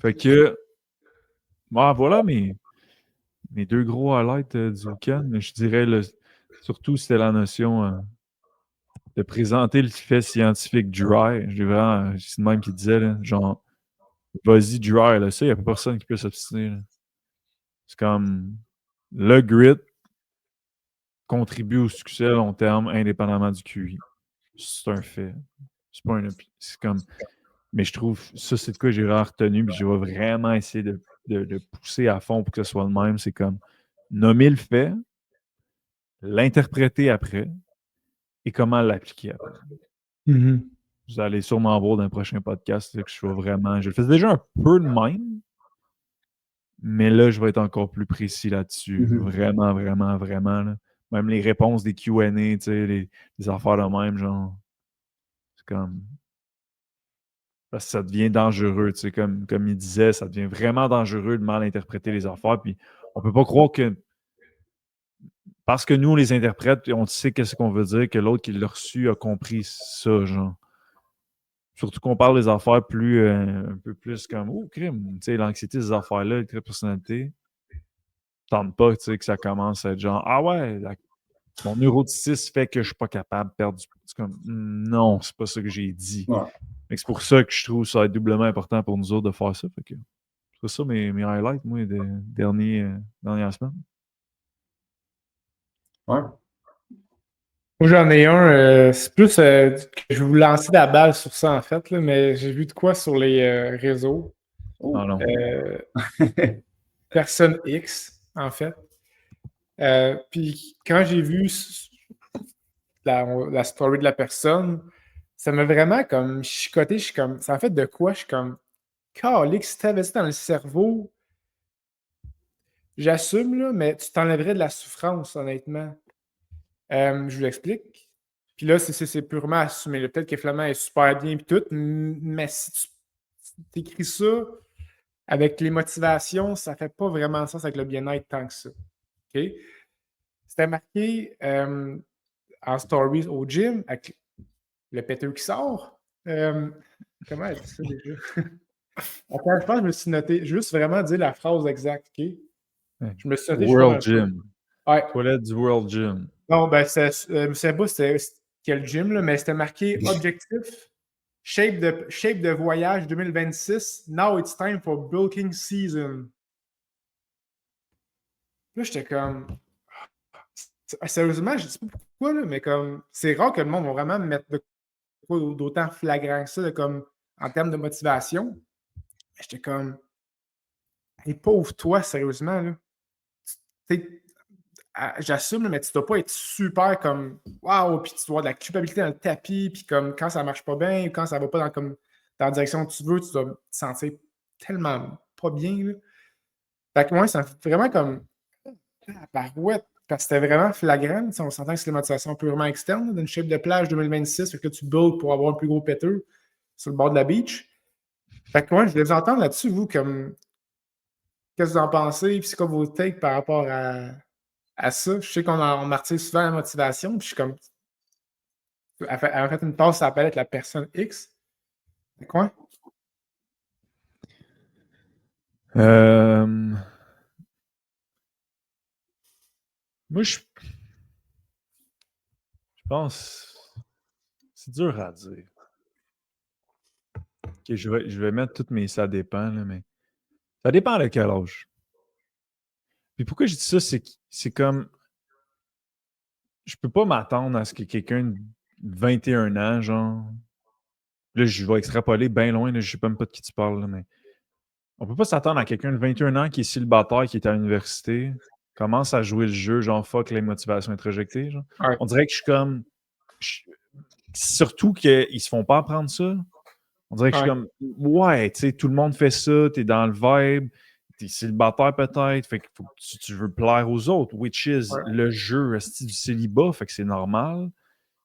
Speaker 1: Fait que, voilà mes deux gros highlights du week-end. Mais je dirais, surtout, c'était la notion de présenter le fait scientifique dry. C'est le même qui disait, là, genre, vas-y dry, là. Ça, il n'y a pas personne qui peut s'obstiner. Là. C'est comme, le grit contribue au succès à long terme, indépendamment du QI. C'est un fait. C'est pas un opinion. C'est comme, mais je trouve, ça, c'est de quoi j'ai vraiment retenu, puis je vais vraiment essayer de pousser à fond pour que ce soit le même. C'est comme, nommer le fait, l'interpréter après, et comment l'appliquer après. Vous allez sûrement voir dans le prochain podcast que je fais vraiment. Je le fais déjà un peu de même, mais là, je vais être encore plus précis là-dessus. Vraiment, vraiment, vraiment. Là. Même les réponses des QA, tu sais, les affaires de même, genre. C'est comme. Parce que ça devient dangereux, tu sais, comme il disait, ça devient vraiment dangereux de mal interpréter les affaires. Puis on peut pas croire que parce que nous, on les interprète, on sait qu'est-ce qu'on veut dire, que l'autre qui l'a reçu a compris ça, genre. Surtout qu'on parle des affaires un peu plus comme oh, crime, tu sais, l'anxiété, ces affaires-là, les traits de personnalité. Tente pas, tu sais, que ça commence à être genre ah ouais, mon neuroticisme fait que je suis pas capable de perdre du poids. C'est comme non, c'est pas ça que j'ai dit.
Speaker 3: Ouais.
Speaker 1: C'est pour ça que je trouve ça être doublement important pour nous autres de faire ça. Fait que c'est ça mes highlights, moi, des dernières semaines.
Speaker 3: Ouais.
Speaker 2: Moi, j'en ai un. C'est plus que je vais vous lancer la balle sur ça, en fait, là, mais j'ai vu de quoi sur les réseaux.
Speaker 3: Oh.
Speaker 1: Non.
Speaker 2: Personne X, en fait. Puis quand j'ai vu la story de la personne, ça m'a vraiment comme chicoté. Je suis comme, ça a fait de quoi? Je suis comme, Calix, si t'avais ça dans le cerveau, j'assume, là, mais tu t'enlèverais de la souffrance, honnêtement. Je vous l'explique. Puis là, c'est purement assumé. Là. Peut-être que Flamand est super bien et tout, mais si tu écris ça avec les motivations, ça fait pas vraiment sens avec le bien-être tant que ça. OK? C'était marqué en stories au gym avec le péteux qui sort. Comment elle dit ça déjà? Attends, je pense que je me suis noté. Juste vraiment dire la phrase exacte, OK? Je me suis noté, je suis pas
Speaker 1: World
Speaker 2: mal sûr.
Speaker 1: Gym.
Speaker 2: Ouais.
Speaker 1: Toilette du World Gym.
Speaker 2: Non, ben, je ne sais pas c'était quel gym, là, mais c'était marqué objectif, shape de voyage 2026. Now it's time for bulking season. Là, j'étais comme. Sérieusement, je ne sais pas pourquoi, là, mais comme. C'est rare que le monde va vraiment me mettre de quoi d'autant flagrant que ça, de, comme, en termes de motivation. Mais j'étais comme. Hey, pauvre toi, sérieusement, là. J'assume, mais tu dois pas être super comme waouh, puis tu dois avoir de la culpabilité dans le tapis, puis comme quand ça marche pas bien, ou quand ça va pas dans la direction que tu veux, tu dois te sentir tellement pas bien. Là. Fait que moi, ça me fait vraiment comme barouette, parce que c'était vraiment flagrant. On s'entend que c'est une motivation purement externe, d'une shape de plage 2026, fait que tu builds pour avoir un plus gros péteux sur le bord de la beach. Fait que moi, je voulais vous entendre là-dessus, vous, comme qu'est-ce que vous en pensez, puis c'est quoi vos takes par rapport à ça. Je sais qu'on martyrise souvent la motivation, puis je suis comme. Elle a fait une passe à la palette, la personne X. C'est quoi?
Speaker 1: Moi, je pense. C'est dur à dire. Ok, je vais mettre toutes mes ça dépend, là, mais ça dépend de quel âge. Puis pourquoi je dis ça, c'est comme. Je peux pas m'attendre à ce que quelqu'un de 21 ans, genre. Là, je vais extrapoler bien loin, là, je sais même pas de qui tu parles, là, mais. On peut pas s'attendre à quelqu'un de 21 ans qui est célibataire, qui est à l'université, commence à jouer le jeu, genre fuck les motivations introjectées. Genre.
Speaker 2: Ouais.
Speaker 1: On dirait que je suis comme. Surtout qu'ils se font pas apprendre ça. On dirait que je suis comme. Ouais, tu sais, tout le monde fait ça, t'es dans le vibe, t'es célibataire peut-être, fait que tu veux plaire aux autres, which is le jeu du célibat, fait que c'est normal.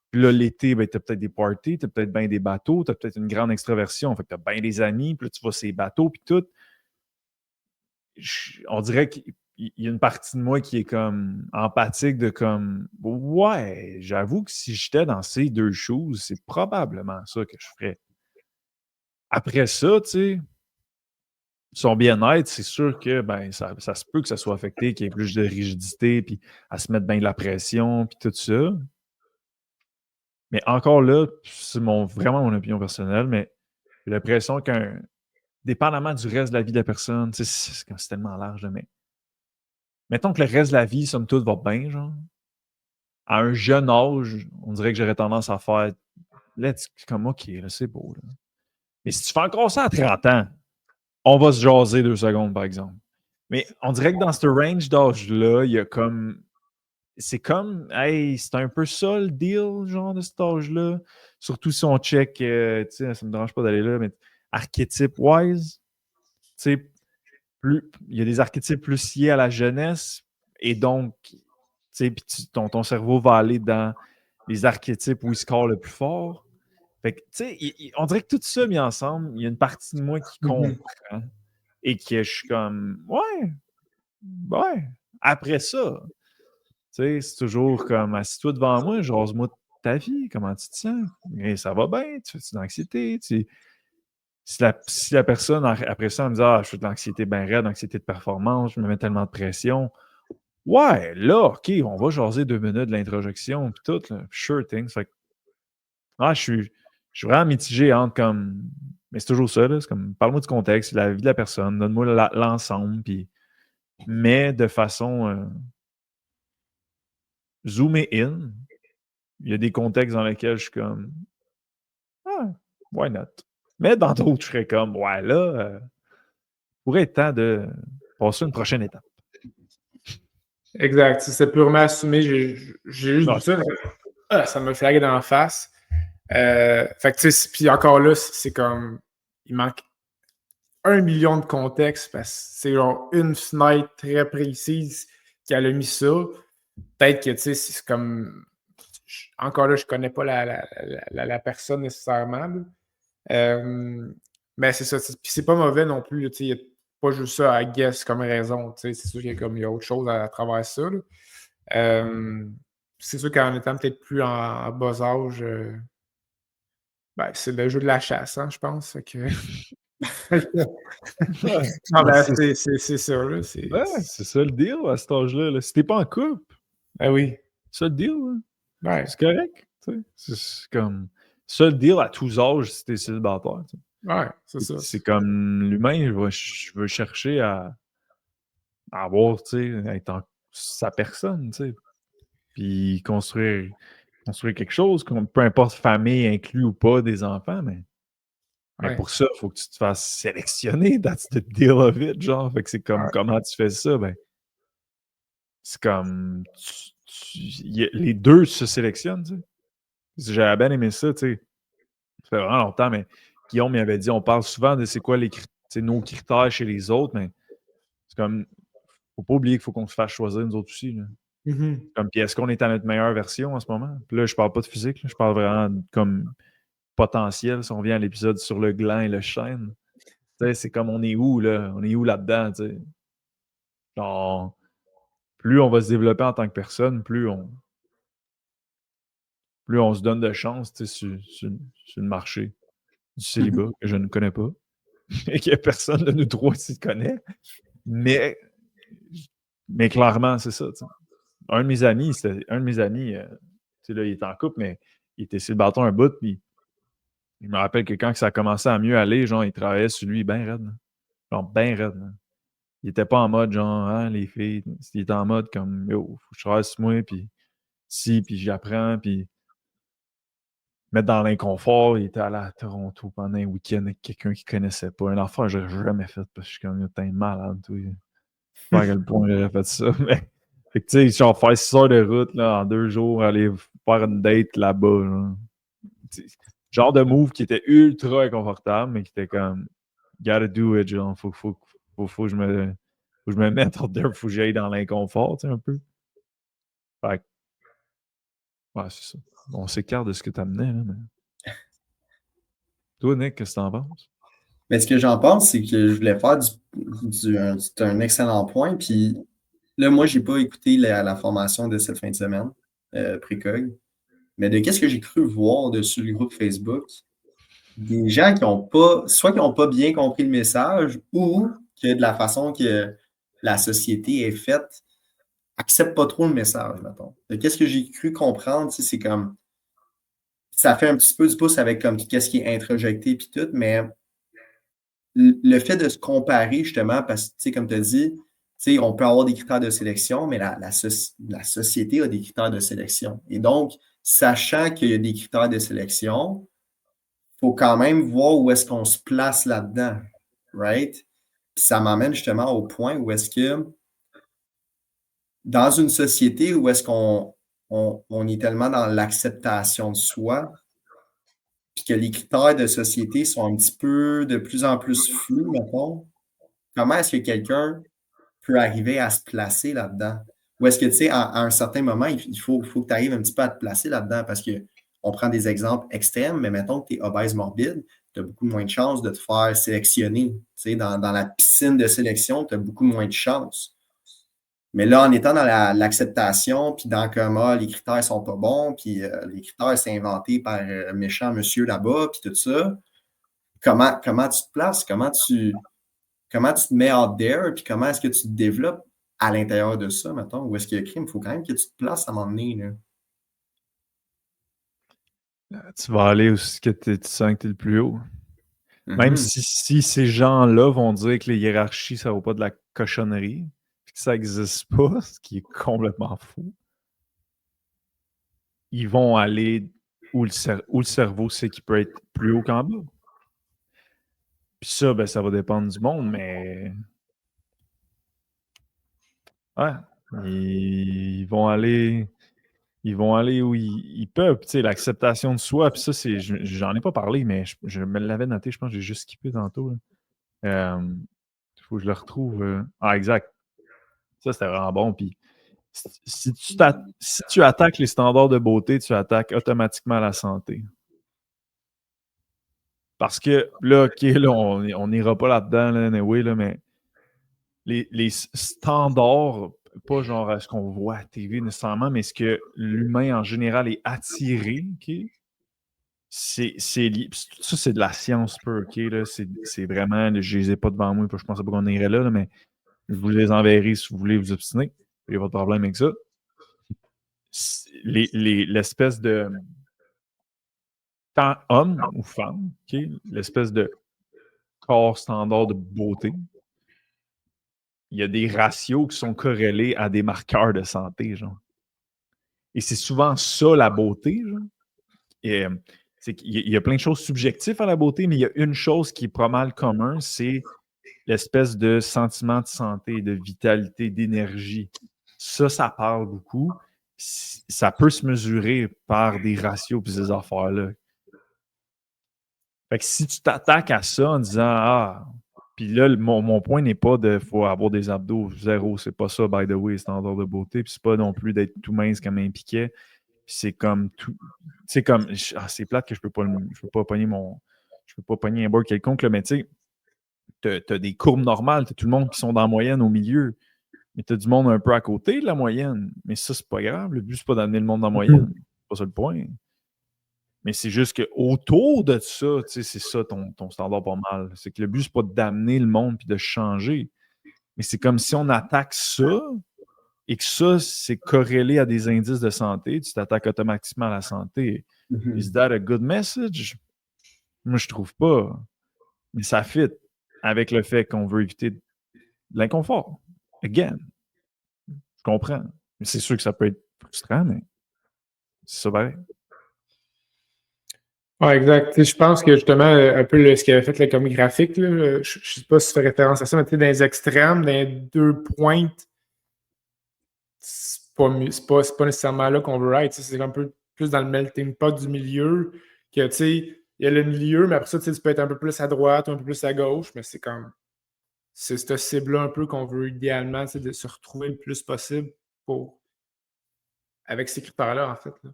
Speaker 1: Puis là, l'été, ben, t'as peut-être des parties, t'as peut-être bien des bateaux, t'as peut-être une grande extraversion, fait que t'as bien des amis, puis là, tu vas ces bateaux, puis tout. On dirait qu'il y a une partie de moi qui est comme empathique de comme ouais, j'avoue que si j'étais dans ces deux choses, c'est probablement ça que je ferais. Après ça, tu sais, son bien-être, c'est sûr que ben, ça se peut que ça soit affecté, qu'il y ait plus de rigidité, puis à se mettre bien de la pression, puis tout ça. Mais encore là, c'est vraiment mon opinion personnelle, mais j'ai l'impression dépendamment du reste de la vie de la personne, c'est tellement large, mais mettons que le reste de la vie, somme toute, va bien, genre. À un jeune âge, on dirait que j'aurais tendance à faire comme OK, là, c'est beau. Là. Mais si tu fais encore ça à 30 ans, on va se jaser 2 secondes, par exemple. Mais on dirait que dans ce range d'âge-là, il y a comme. C'est comme, hey, c'est un peu ça le deal, genre, de cet âge-là. Surtout si on check, tu sais, ça ne me dérange pas d'aller là, mais archétype-wise, tu sais, il y a des archétypes plus liés à la jeunesse, et donc, tu sais, puis ton cerveau va aller dans les archétypes où il score le plus fort. Fait que, tu sais, on dirait que tout ça mis ensemble, il y a une partie de moi qui comprend et que je suis comme, ouais. Après ça, tu sais, c'est toujours comme, assis-toi devant moi, jase-moi de ta vie, comment tu te sens? Et ça va bien, tu fais-tu de l'anxiété? Si la personne, après ça, me dit, je fais de l'anxiété bien raide, l'anxiété de performance, je me mets tellement de pression. Ouais, là, OK, on va jaser 2 minutes de l'introjection, puis tout, là. Sure thing. Fait que, je suis vraiment mitigé entre comme. Mais c'est toujours ça, là. C'est comme, parle-moi du contexte, la vie de la personne, donne-moi l'ensemble, puis. Mais de façon zoomée in, il y a des contextes dans lesquels je suis comme. Why not? Mais dans d'autres, je serais comme, ouais, là, pourrait être temps de passer à une prochaine étape.
Speaker 2: Exact. C'est purement assumé. J'ai juste vu ça. Ça me flaguait dans la face. Fait que, tu sais, puis encore là, c'est comme. Il manque 1 million de contextes parce que c'est genre une fenêtre très précise qu'elle a mis ça. Peut-être que, tu sais, c'est comme. Encore là, je connais pas la personne nécessairement. Mais c'est ça. Puis c'est pas mauvais non plus. Il n'y a pas juste ça à guess comme raison. C'est sûr qu'il y a autre chose à travers ça. C'est sûr qu'en étant peut-être plus en bas âge, c'est le jeu de la chasse, hein, je pense. Que... non, c'est ça. Là,
Speaker 1: Ouais, c'est ça le deal à cet âge-là. Là. Si t'es pas en couple,
Speaker 2: ah oui.
Speaker 1: c'est ça le deal. Là.
Speaker 2: Ouais.
Speaker 1: C'est correct. C'est comme ça le deal à tous âges si t'es célibataire. T'sais.
Speaker 2: Ouais, c'est ça.
Speaker 1: C'est comme l'humain, je veux chercher à avoir, être sa personne, puis construire quelque chose, peu importe famille inclus ou pas des enfants, mais pour ça, il faut que tu te fasses sélectionner, that's the deal of it, genre. Fait que c'est comme, comment tu fais ça? Ben, c'est comme, les deux se sélectionnent, tu sais. J'avais bien aimé ça, tu sais. Ça fait vraiment longtemps, mais Guillaume m'avait dit, on parle souvent de c'est quoi nos critères chez les autres, mais c'est comme, faut pas oublier qu'il faut qu'on se fasse choisir nous autres aussi, là. Comme, puis est-ce qu'on est à notre meilleure version en ce moment? Puis là, je parle pas de physique, là, je parle vraiment comme potentiel, si on revient à l'épisode sur le gland et le chêne. C'est comme on est où, là? On est où là-dedans, tu sais? Genre, plus on va se développer en tant que personne, plus on se donne de chance, tu sais, sur le marché du célibat, que je ne connais pas, et qu'il n'y a personne de nous trois qui connaît. Mais clairement, c'est ça, tu sais. Un de mes amis, tu sais, là, il était en couple, mais il était célibataire un bout, puis je me rappelle que quand ça a commencé à mieux aller, genre, il travaillait sur lui bien raide, là. Genre, bien raide, là. Il était pas en mode genre, hein, les filles. Il était en mode comme, yo, faut que je travaille sur moi, puis puis j'apprends, puis mettre dans l'inconfort. Il était allé à Toronto pendant un week-end avec quelqu'un qu'il connaissait pas. Un enfant, j'aurais jamais fait parce que je suis comme, t'es malade, toi. Je sais pas à quel point j'aurais fait ça, mais. Fait que, tu sais, genre, faire 6 heures de route, là, en 2 jours, aller faire une date là-bas, là. Genre de move qui était ultra inconfortable, mais qui était comme, gotta do it, genre, faut que je me mette en deux, faut que j'aille dans l'inconfort, tu sais, un peu. Fait que, ouais, c'est ça. On s'écarte de ce que t'amenais, là, mais... Toi, Nick, qu'est-ce que t'en penses?
Speaker 3: Mais ce que j'en pense, c'est que je voulais faire c'est un excellent point. Puis là, moi, j'ai pas écouté la formation de cette fin de semaine, Précog. Mais de qu'est-ce que j'ai cru voir dessus le groupe Facebook, des gens qui n'ont pas, soit qui n'ont pas bien compris le message ou que de la façon que la société est faite, acceptent pas trop le message, mettons. De qu'est-ce que j'ai cru comprendre, c'est comme, ça fait un petit peu du pouce avec comme qu'est-ce qui est introjecté puis tout, mais le fait de se comparer, justement, parce que, tu sais, comme tu as dit, tu sais, on peut avoir des critères de sélection, mais la société a des critères de sélection. Et donc, sachant qu'il y a des critères de sélection, il faut quand même voir où est-ce qu'on se place là-dedans, right? Puis ça m'amène justement au point où est-ce que dans une société où est-ce qu'on est tellement dans l'acceptation de soi, puis que les critères de société sont un petit peu de plus en plus flous, mettons, comment est-ce que quelqu'un peut arriver à se placer là-dedans? Ou est-ce que, tu sais, à un certain moment, il faut que tu arrives un petit peu à te placer là-dedans parce que on prend des exemples extrêmes, mais mettons que tu es obèse morbide, tu as beaucoup moins de chances de te faire sélectionner. Tu sais, dans la piscine de sélection, tu as beaucoup moins de chances. Mais là, en étant dans l'acceptation, puis dans comment les critères sont pas bons, puis les critères, c'est inventé par un méchant monsieur là-bas, puis tout ça, comment tu te places? Comment tu te mets out there, puis comment est-ce que tu te développes à l'intérieur de ça, mettons? Ou est-ce qu'il y a crime? Il faut quand même que tu te places à un moment donné, là.
Speaker 1: Tu vas aller où tu sens que tu es le plus haut. Même si ces gens-là vont dire que les hiérarchies, ça vaut pas de la cochonnerie, puis que ça n'existe pas, ce qui est complètement fou, ils vont aller où le cerveau sait qu'il peut être plus haut qu'en bas. Puis ça, ben, ça va dépendre du monde, mais... Ouais, ils vont aller où ils peuvent. Tu sais, l'acceptation de soi, puis ça, j'en ai pas parlé, mais je me l'avais noté, je pense que j'ai juste skippé tantôt, là. Faut que je le retrouve. Ah, exact. Ça, c'était vraiment bon. Puis, si tu attaques les standards de beauté, tu attaques automatiquement la santé. Parce que là, OK, là, on n'ira pas là-dedans, là, anyway, là, mais les standards, pas genre à ce qu'on voit à TV nécessairement, mais ce que l'humain en général est attiré, OK? C'est lié. Ça, c'est de la science peu, OK? Là, c'est vraiment, je les ai pas devant moi, je pensais pas qu'on irait là, mais je vous les enverrai si vous voulez vous obstiner. Il n'y a pas de problème avec ça. L'espèce de tant homme ou femme, OK? L'espèce de corps standard de beauté, il y a des ratios qui sont corrélés à des marqueurs de santé, genre. Et c'est souvent ça, la beauté, genre. Et, c'est qu'il y a plein de choses subjectives à la beauté, mais il y a une chose qui est pas mal commun, c'est l'espèce de sentiment de santé, de vitalité, d'énergie. Ça parle beaucoup. Ça peut se mesurer par des ratios et ces affaires-là. Fait que si tu t'attaques à ça en disant Ah, puis là, mon point n'est pas de faut avoir des abdos, zéro, c'est pas ça, by the way, standard de beauté, puis c'est pas non plus d'être tout mince comme un piquet. Puis c'est comme tout. C'est comme. C'est plate que je peux pas pogner Je peux pas pogner un board quelconque, là, mais tu sais, t'as des courbes normales, t'as tout le monde qui sont dans la moyenne au milieu, mais t'as du monde un peu à côté de la moyenne. Mais ça, c'est pas grave. Le but, c'est pas d'amener le monde dans la moyenne. C'est pas ça le point. Mais c'est juste qu'autour de ça, tu sais, c'est ça ton standard pas mal. C'est que le but, c'est pas d'amener le monde puis de changer. Mais c'est comme si on attaque ça et que ça, c'est corrélé à des indices de santé, tu t'attaques automatiquement à la santé. Is that a good message? Moi, je trouve pas. Mais ça fit avec le fait qu'on veut éviter l'inconfort. Again, je comprends. Mais c'est sûr que ça peut être frustrant, mais c'est ça pareil.
Speaker 2: Ouais, exact. Tu sais, je pense que justement, un peu ce qu'il avait fait là, comme graphique, là, je ne sais pas si tu fais référence à ça, mais tu sais, dans les extrêmes, dans les 2 pointes, c'est pas nécessairement là qu'on veut être. Tu sais, c'est un peu plus dans le melting pot du milieu, que tu sais, il y a le milieu, mais après ça, tu sais, tu peux être un peu plus à droite ou un peu plus à gauche, mais c'est comme c'est cette cible-là un peu qu'on veut idéalement, tu sais, de se retrouver le plus possible pour avec ces critères-là, en fait. Là.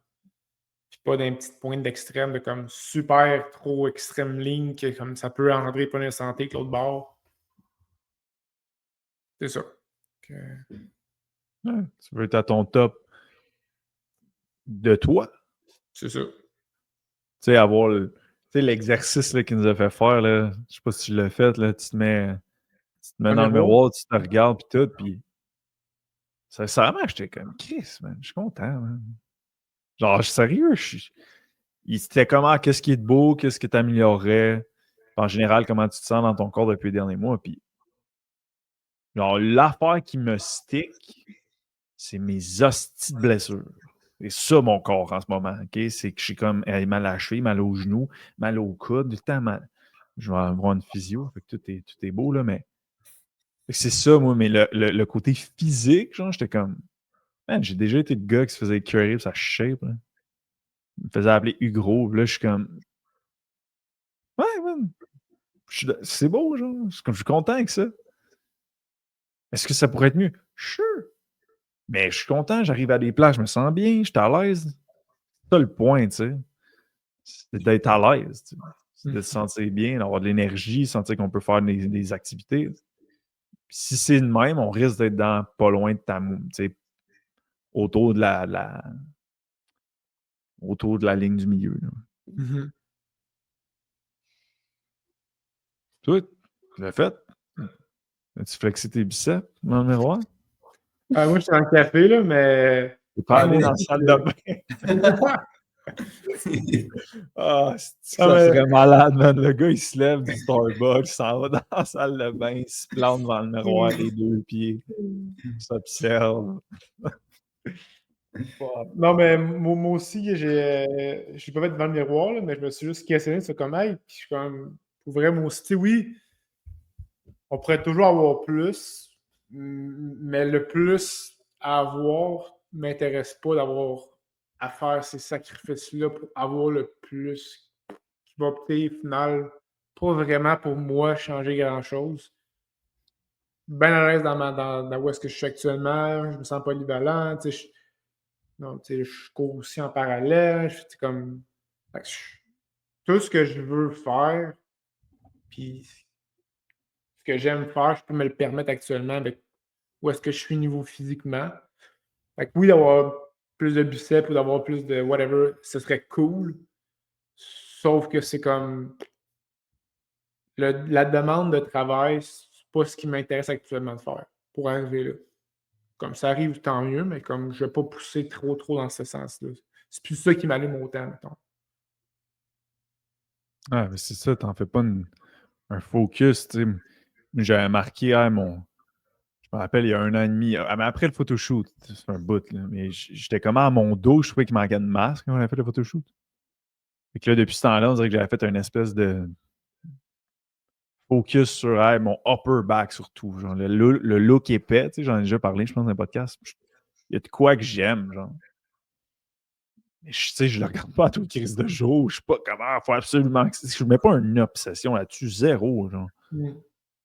Speaker 2: Puis pas d'un petit point d'extrême, de comme super trop extrême ligne, que comme ça peut engendrer pas de santé que l'autre bord. C'est ça. Que-
Speaker 1: Ouais, tu veux être à ton top de toi.
Speaker 2: C'est ça.
Speaker 1: Tu sais, avoir l'exercice là, qu'il nous a fait faire, là, je sais pas si tu l'as fait, là, tu te mets dans le miroir, tu te regardes, puis tout, puis sincèrement, j'étais comme Chris, man, je suis content, man. Genre, sérieux, c'était comment, qu'est-ce qui est de beau, qu'est-ce que tu améliorerais, en général, comment tu te sens dans ton corps depuis les derniers mois, puis genre, l'affaire qui me stick, c'est mes hosties de blessures. C'est ça mon corps en ce moment, OK? C'est que je suis comme mal à la cheville, mal au genou, mal au coude, tout le temps mal. Je vais avoir une physio, fait que tout est beau, là, mais c'est ça, moi, mais le côté physique, genre, j'étais comme, man, j'ai déjà été le gars qui se faisait écœurer pour sa shape, là. Il me faisait appeler Hugo, là, je suis comme, ouais, man, c'est beau, genre, je suis content avec ça. Est-ce que ça pourrait être mieux? Sure. Mais je suis content, j'arrive à des places, je me sens bien, je suis à l'aise. C'est ça le point, tu sais. C'est d'être à l'aise, tu sais. C'est de se sentir bien, d'avoir de l'énergie, sentir qu'on peut faire des activités. Puis si c'est de même, on risque d'être pas loin de tu sais, autour de autour de la ligne du milieu.
Speaker 2: Mm-hmm.
Speaker 1: Toi, tu l'as fait? As-tu flexé tes biceps dans le miroir?
Speaker 2: Moi, je suis dans le café, là, mais.
Speaker 1: T'es pas allé dans la salle de bain? Ah, ça serait malade, man. Le gars, il se lève du Starbucks, il s'en va dans la salle de bain, il se plante devant le miroir, les 2 pieds, il s'observe.
Speaker 2: Non, mais moi aussi, je suis pas fait devant le miroir, là, mais je me suis juste questionné sur comment. Puis je suis comme, pour vrai, moi aussi, tu sais, oui, on pourrait toujours avoir plus, mais le plus à avoir m'intéresse pas d'avoir à faire ces sacrifices-là pour avoir le plus qui va peut-être, au final, pas vraiment pour moi changer grand-chose. Bien à l'aise dans où est-ce que je suis actuellement, je me sens polyvalent, tu sais, je cours aussi en parallèle, c'est comme fait que tout ce que je veux faire, puis ce que j'aime faire, je peux me le permettre actuellement avec où est-ce que je suis niveau physiquement. Fait que oui, d'avoir plus de biceps ou d'avoir plus de whatever, ce serait cool. Sauf que c'est comme la demande de travail, c'est pas ce qui m'intéresse actuellement de faire pour arriver là. Comme ça arrive, tant mieux, mais comme je vais pas pousser trop dans ce sens-là. C'est plus ça qui m'allume autant, mettons.
Speaker 1: Ah, mais c'est ça, t'en fais pas un focus, tu sais. J'avais marqué, je me rappelle, il y a 1 an et demi, mais après le photoshoot, c'est un bout, là, mais j'étais comme à mon dos, je trouvais qu'il manquait de masse quand on avait fait le photoshoot. Fait que là, depuis ce temps-là, on dirait que j'avais fait une espèce de focus sur mon upper back surtout. Genre, le look épais, tu sais, j'en ai déjà parlé, je pense, dans un podcast. Il y a de quoi que j'aime, genre. Mais tu sais, je le regarde pas à tout crise de jour. Je sais pas comment faire absolument. Je mets pas une obsession là-dessus, zéro, genre.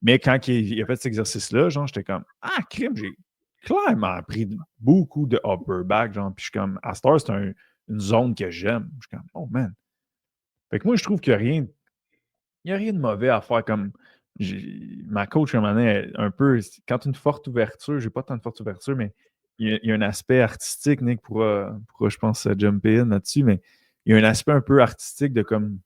Speaker 1: Mais quand il a fait cet exercice-là, genre, j'étais comme crime, j'ai clairement pris beaucoup de upper back, genre. Puis je suis comme, à cette heure, c'est une zone que j'aime. Je suis comme, oh man. Fait que moi, je trouve qu'il n'y a rien de mauvais à faire comme. Ma coach, un moment donné, un peu. Quand une forte ouverture, j'ai pas tant de forte ouverture, mais il y a un aspect artistique, Nick pourra, je pense, jumper in là-dessus, mais il y a un aspect un peu artistique de comme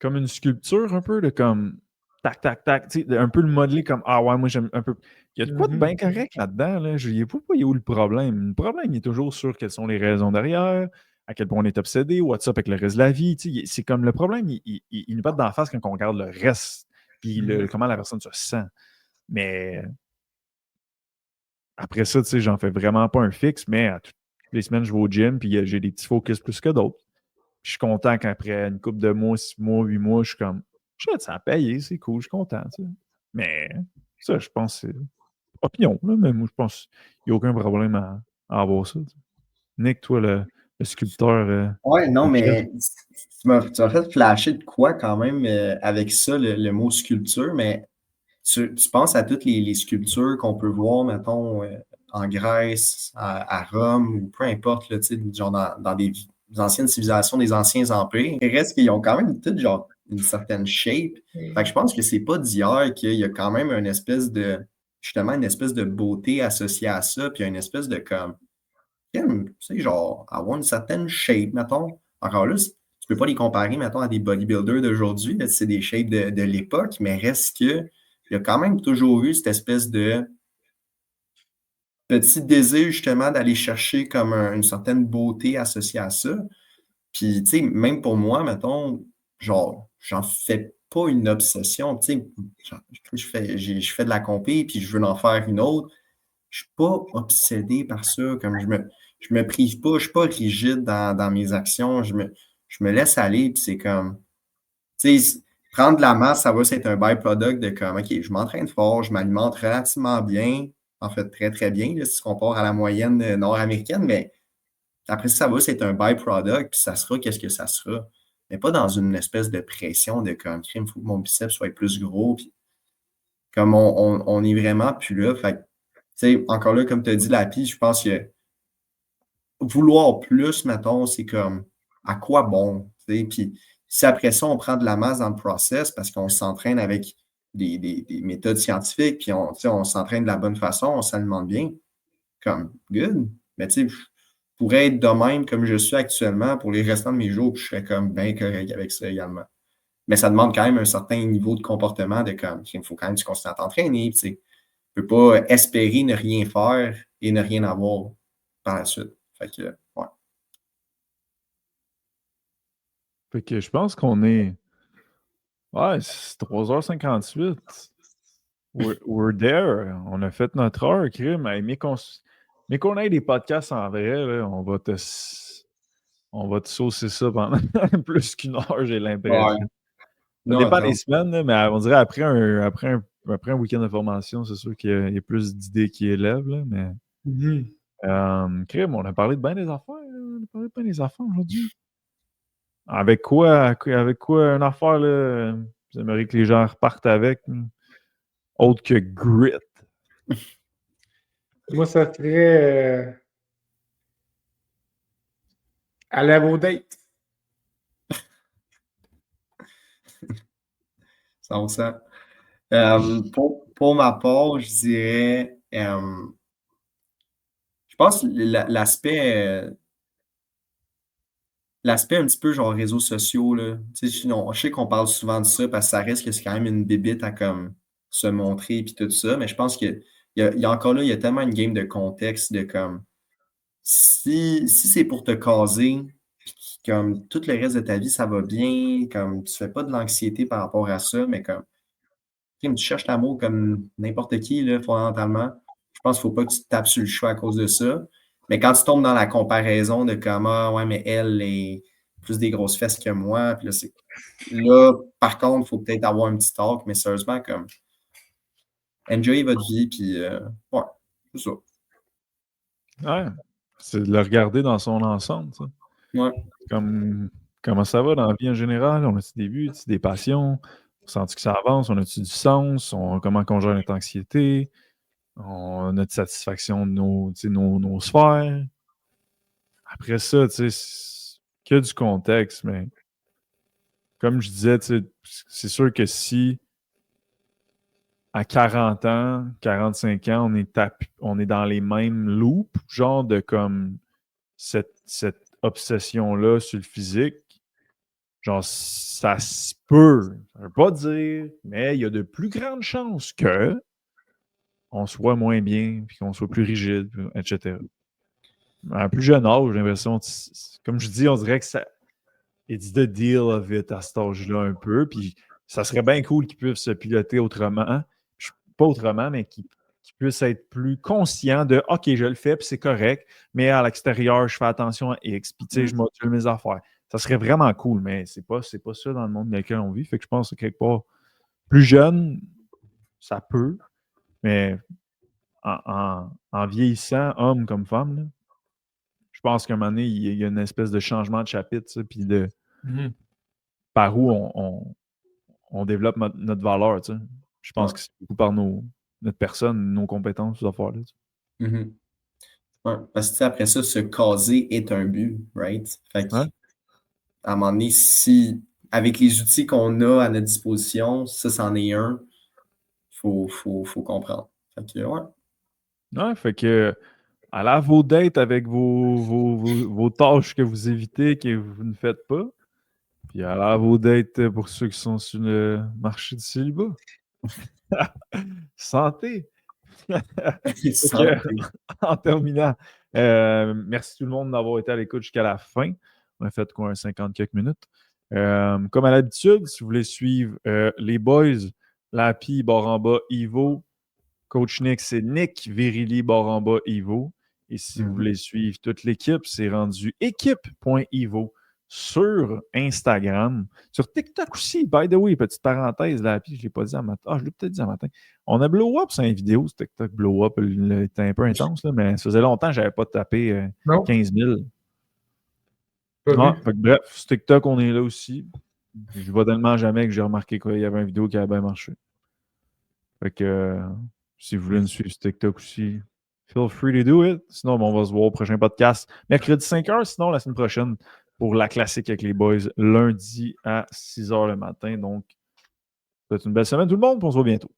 Speaker 1: une sculpture, un peu, de comme tac, tac, tac, tu sais, un peu le modeler comme ouais, moi j'aime un peu. Il y a de quoi de bien correct là-dedans, là. Je ne sais pas il est où le problème. Le problème, il est toujours sur quelles sont les raisons derrière, à quel point on est obsédé, what's up avec le reste de la vie. Tu sais, c'est comme le problème, il nous bat d'en face quand on regarde le reste, puis comment la personne se sent. Mais après ça, tu sais, j'en fais vraiment pas un fixe, mais toutes les semaines, je vais au gym, puis j'ai des petits focus plus que d'autres. Puis je suis content qu'après une couple de mois, 6 mois, 8 mois, je suis comme, shit, ça a payé, c'est cool, je suis content, tu sais. Mais ça, je pense que c'est opinion, là, mais moi, je pense qu'il n'y a aucun problème à avoir ça, tu sais. Nick, toi, le sculpteur.
Speaker 3: Ouais, non,
Speaker 1: le chef.
Speaker 3: mais tu m'as fait flasher de quoi quand même avec ça, le mot sculpture, mais tu penses à toutes les sculptures qu'on peut voir, mettons, en Grèce, à Rome, ou peu importe, là, tu sais, genre dans des anciennes civilisations, des anciens empires. Il reste qu'ils ont quand même toutes genre une certaine shape. Fait que je pense que c'est pas d'hier qu'il y a quand même une espèce de, justement, une espèce de beauté associée à ça, puis une espèce de comme, tu sais, genre, avoir une certaine shape, mettons. Encore là, tu peux pas les comparer, mettons, à des bodybuilders d'aujourd'hui, là, c'est des shapes de l'époque, mais reste que il y a quand même toujours eu cette espèce de petit désir, justement, d'aller chercher comme une certaine beauté associée à ça. Puis, tu sais, même pour moi, mettons, genre, j'en fais pas une obsession. Tu sais, je fais de la compé, puis je veux en faire une autre. Je suis pas obsédé par ça. Comme je me prive pas, je suis pas rigide dans mes actions. Je me laisse aller, puis c'est comme, tu sais, prendre de la masse, ça va, c'est un byproduct de comme, OK, je m'entraîne fort, je m'alimente relativement bien, en fait, très, très bien, là, si tu compares à la moyenne nord-américaine, mais après ça va, c'est un byproduct, puis ça sera qu'est-ce que ça sera. Mais pas dans une espèce de pression de comme, crime, il faut que mon biceps soit plus gros, puis comme on est vraiment plus là. Fait que, tu sais, encore là, comme tu as dit, Lapi, je pense que vouloir plus, mettons, c'est comme à quoi bon? Tu sais? Puis si après ça, on prend de la masse dans le process parce qu'on s'entraîne avec des méthodes scientifiques, puis tu sais, on s'entraîne de la bonne façon, on s'alimente bien, comme good. Mais tu sais, je pourrais être de même comme je suis actuellement pour les restants de mes jours, puis je serais comme bien correct avec ça également. Mais ça demande quand même un certain niveau de comportement de comme, il faut quand même que tu continues à t'entraîner, tu sais. Tu peux pas espérer ne rien faire et ne rien avoir par la suite. Fait que, ouais.
Speaker 1: Fait que je pense qu'on est. Ouais, c'est 3h58. We're there. On a fait notre heure, crime. Hey, mais qu'on ait des podcasts en vrai, là, on va te saucer ça pendant plus qu'une heure, j'ai
Speaker 3: Ouais.
Speaker 1: l'impression. Ça
Speaker 3: Non,
Speaker 1: dépend des
Speaker 3: non.
Speaker 1: semaines, là, mais on dirait après un week-end de formation, c'est sûr qu'il y a plus d'idées qui élèvent, là, mais crime, on a parlé de bien des affaires. On a parlé de bien des affaires aujourd'hui. Avec quoi une affaire, là, vous aimeriez que les gens repartent avec, autre que grit?
Speaker 2: Moi, ça serait aller à vos dates.
Speaker 3: 100%. Pour ma part, je dirais, je pense l'aspect un petit peu genre réseaux sociaux, là. Tu sais, je sais qu'on parle souvent de ça parce que ça reste que c'est quand même une bébite à comme se montrer puis tout ça, mais je pense que il y a encore là, il y a tellement une game de contexte de comme si c'est pour te caser, puis comme tout le reste de ta vie, ça va bien, comme tu fais pas de l'anxiété par rapport à ça, mais comme tu cherches l'amour comme n'importe qui, là, fondamentalement. Je pense qu'il ne faut pas que tu te tapes sur le choix à cause de ça. Mais quand tu tombes dans la comparaison de comme ah ouais, mais elle est plus des grosses fesses que moi, puis là, par contre, il faut peut-être avoir un petit talk, mais sérieusement, comme enjoy votre vie, puis ouais, c'est ça.
Speaker 1: Ouais. C'est de le regarder dans son ensemble, ça.
Speaker 3: Ouais.
Speaker 1: Comme comment ça va dans la vie en général? On a-tu des buts, des passions? On sent que ça avance? On a-tu du sens? Comment on gère notre anxiété? On a notre satisfaction de nos sphères? Après ça, tu sais, c'est que du contexte, mais comme je disais, tu sais, c'est sûr que si à 40 ans, 45 ans, on est dans les mêmes loops, genre de comme cette obsession-là sur le physique, genre, ça se peut, ça veut pas dire, mais il y a de plus grandes chances que on soit moins bien, puis qu'on soit plus rigide, etc. À un plus jeune âge, j'ai l'impression, comme je dis, on dirait que ça, it's the deal of it à cet âge-là un peu, puis ça serait bien cool qu'ils puissent se piloter autrement, pas autrement, mais qu'ils puissent être plus conscients de OK, je le fais, puis c'est correct, mais à l'extérieur, je fais attention à X, puis tu sais, je module mes affaires. Ça serait vraiment cool, mais c'est pas ça dans le monde dans lequel on vit. Fait que je pense que quelque part, plus jeune, ça peut, mais en vieillissant, homme comme femme, là, je pense qu'à un moment donné, il y a une espèce de changement de chapitre, puis de par où on développe notre valeur. Tu sais. Je pense
Speaker 3: Ouais.
Speaker 1: que c'est beaucoup par notre personne, nos compétences, ces affaires-là. Tu sais.
Speaker 3: Mhm. Ouais. Parce que tu sais, après ça, se caser est un but, right? Fait que,
Speaker 1: Ouais.
Speaker 3: à un moment donné, si avec les outils qu'on a à notre disposition, ça, c'en est un, faut comprendre. Fait que, ouais.
Speaker 1: Ouais, fait que allez à vos dates avec vos tâches que vous évitez, que vous ne faites pas. Puis allez à vos dates pour ceux qui sont sur le marché du célibat. Santé! Fait que,
Speaker 3: Santé.
Speaker 1: en terminant, merci tout le monde d'avoir été à l'écoute jusqu'à la fin. On a fait quoi, un 50 quelques minutes. Comme à l'habitude, si vous voulez suivre les boys, Lapi, barre en bas, Ivo, Coach Nick, c'est Nick Virilli, barre en bas, Ivo. Et si vous voulez suivre toute l'équipe, c'est rendu équipe.ivo sur Instagram. Sur TikTok aussi, by the way, petite parenthèse, là, puis je ne l'ai pas dit à matin. Ah, je l'ai peut-être dit à matin. On a blow up sur une vidéo, ce TikTok blow up. C'était un peu intense, là, mais ça faisait longtemps que je n'avais pas tapé
Speaker 2: Non,
Speaker 1: 15 000.
Speaker 2: pas
Speaker 1: Ouais,
Speaker 2: vu.
Speaker 1: fait que bref, sur TikTok, on est là aussi. Je vois tellement jamais que j'ai remarqué qu'il y avait une vidéo qui a bien marché. Fait que si vous voulez nous suivre sur TikTok aussi, feel free to do it. Sinon, on va se voir au prochain podcast mercredi 5h, sinon la semaine prochaine pour la classique avec les boys, lundi à 6h le matin. Donc, faites une belle semaine tout le monde, puis on se voit bientôt.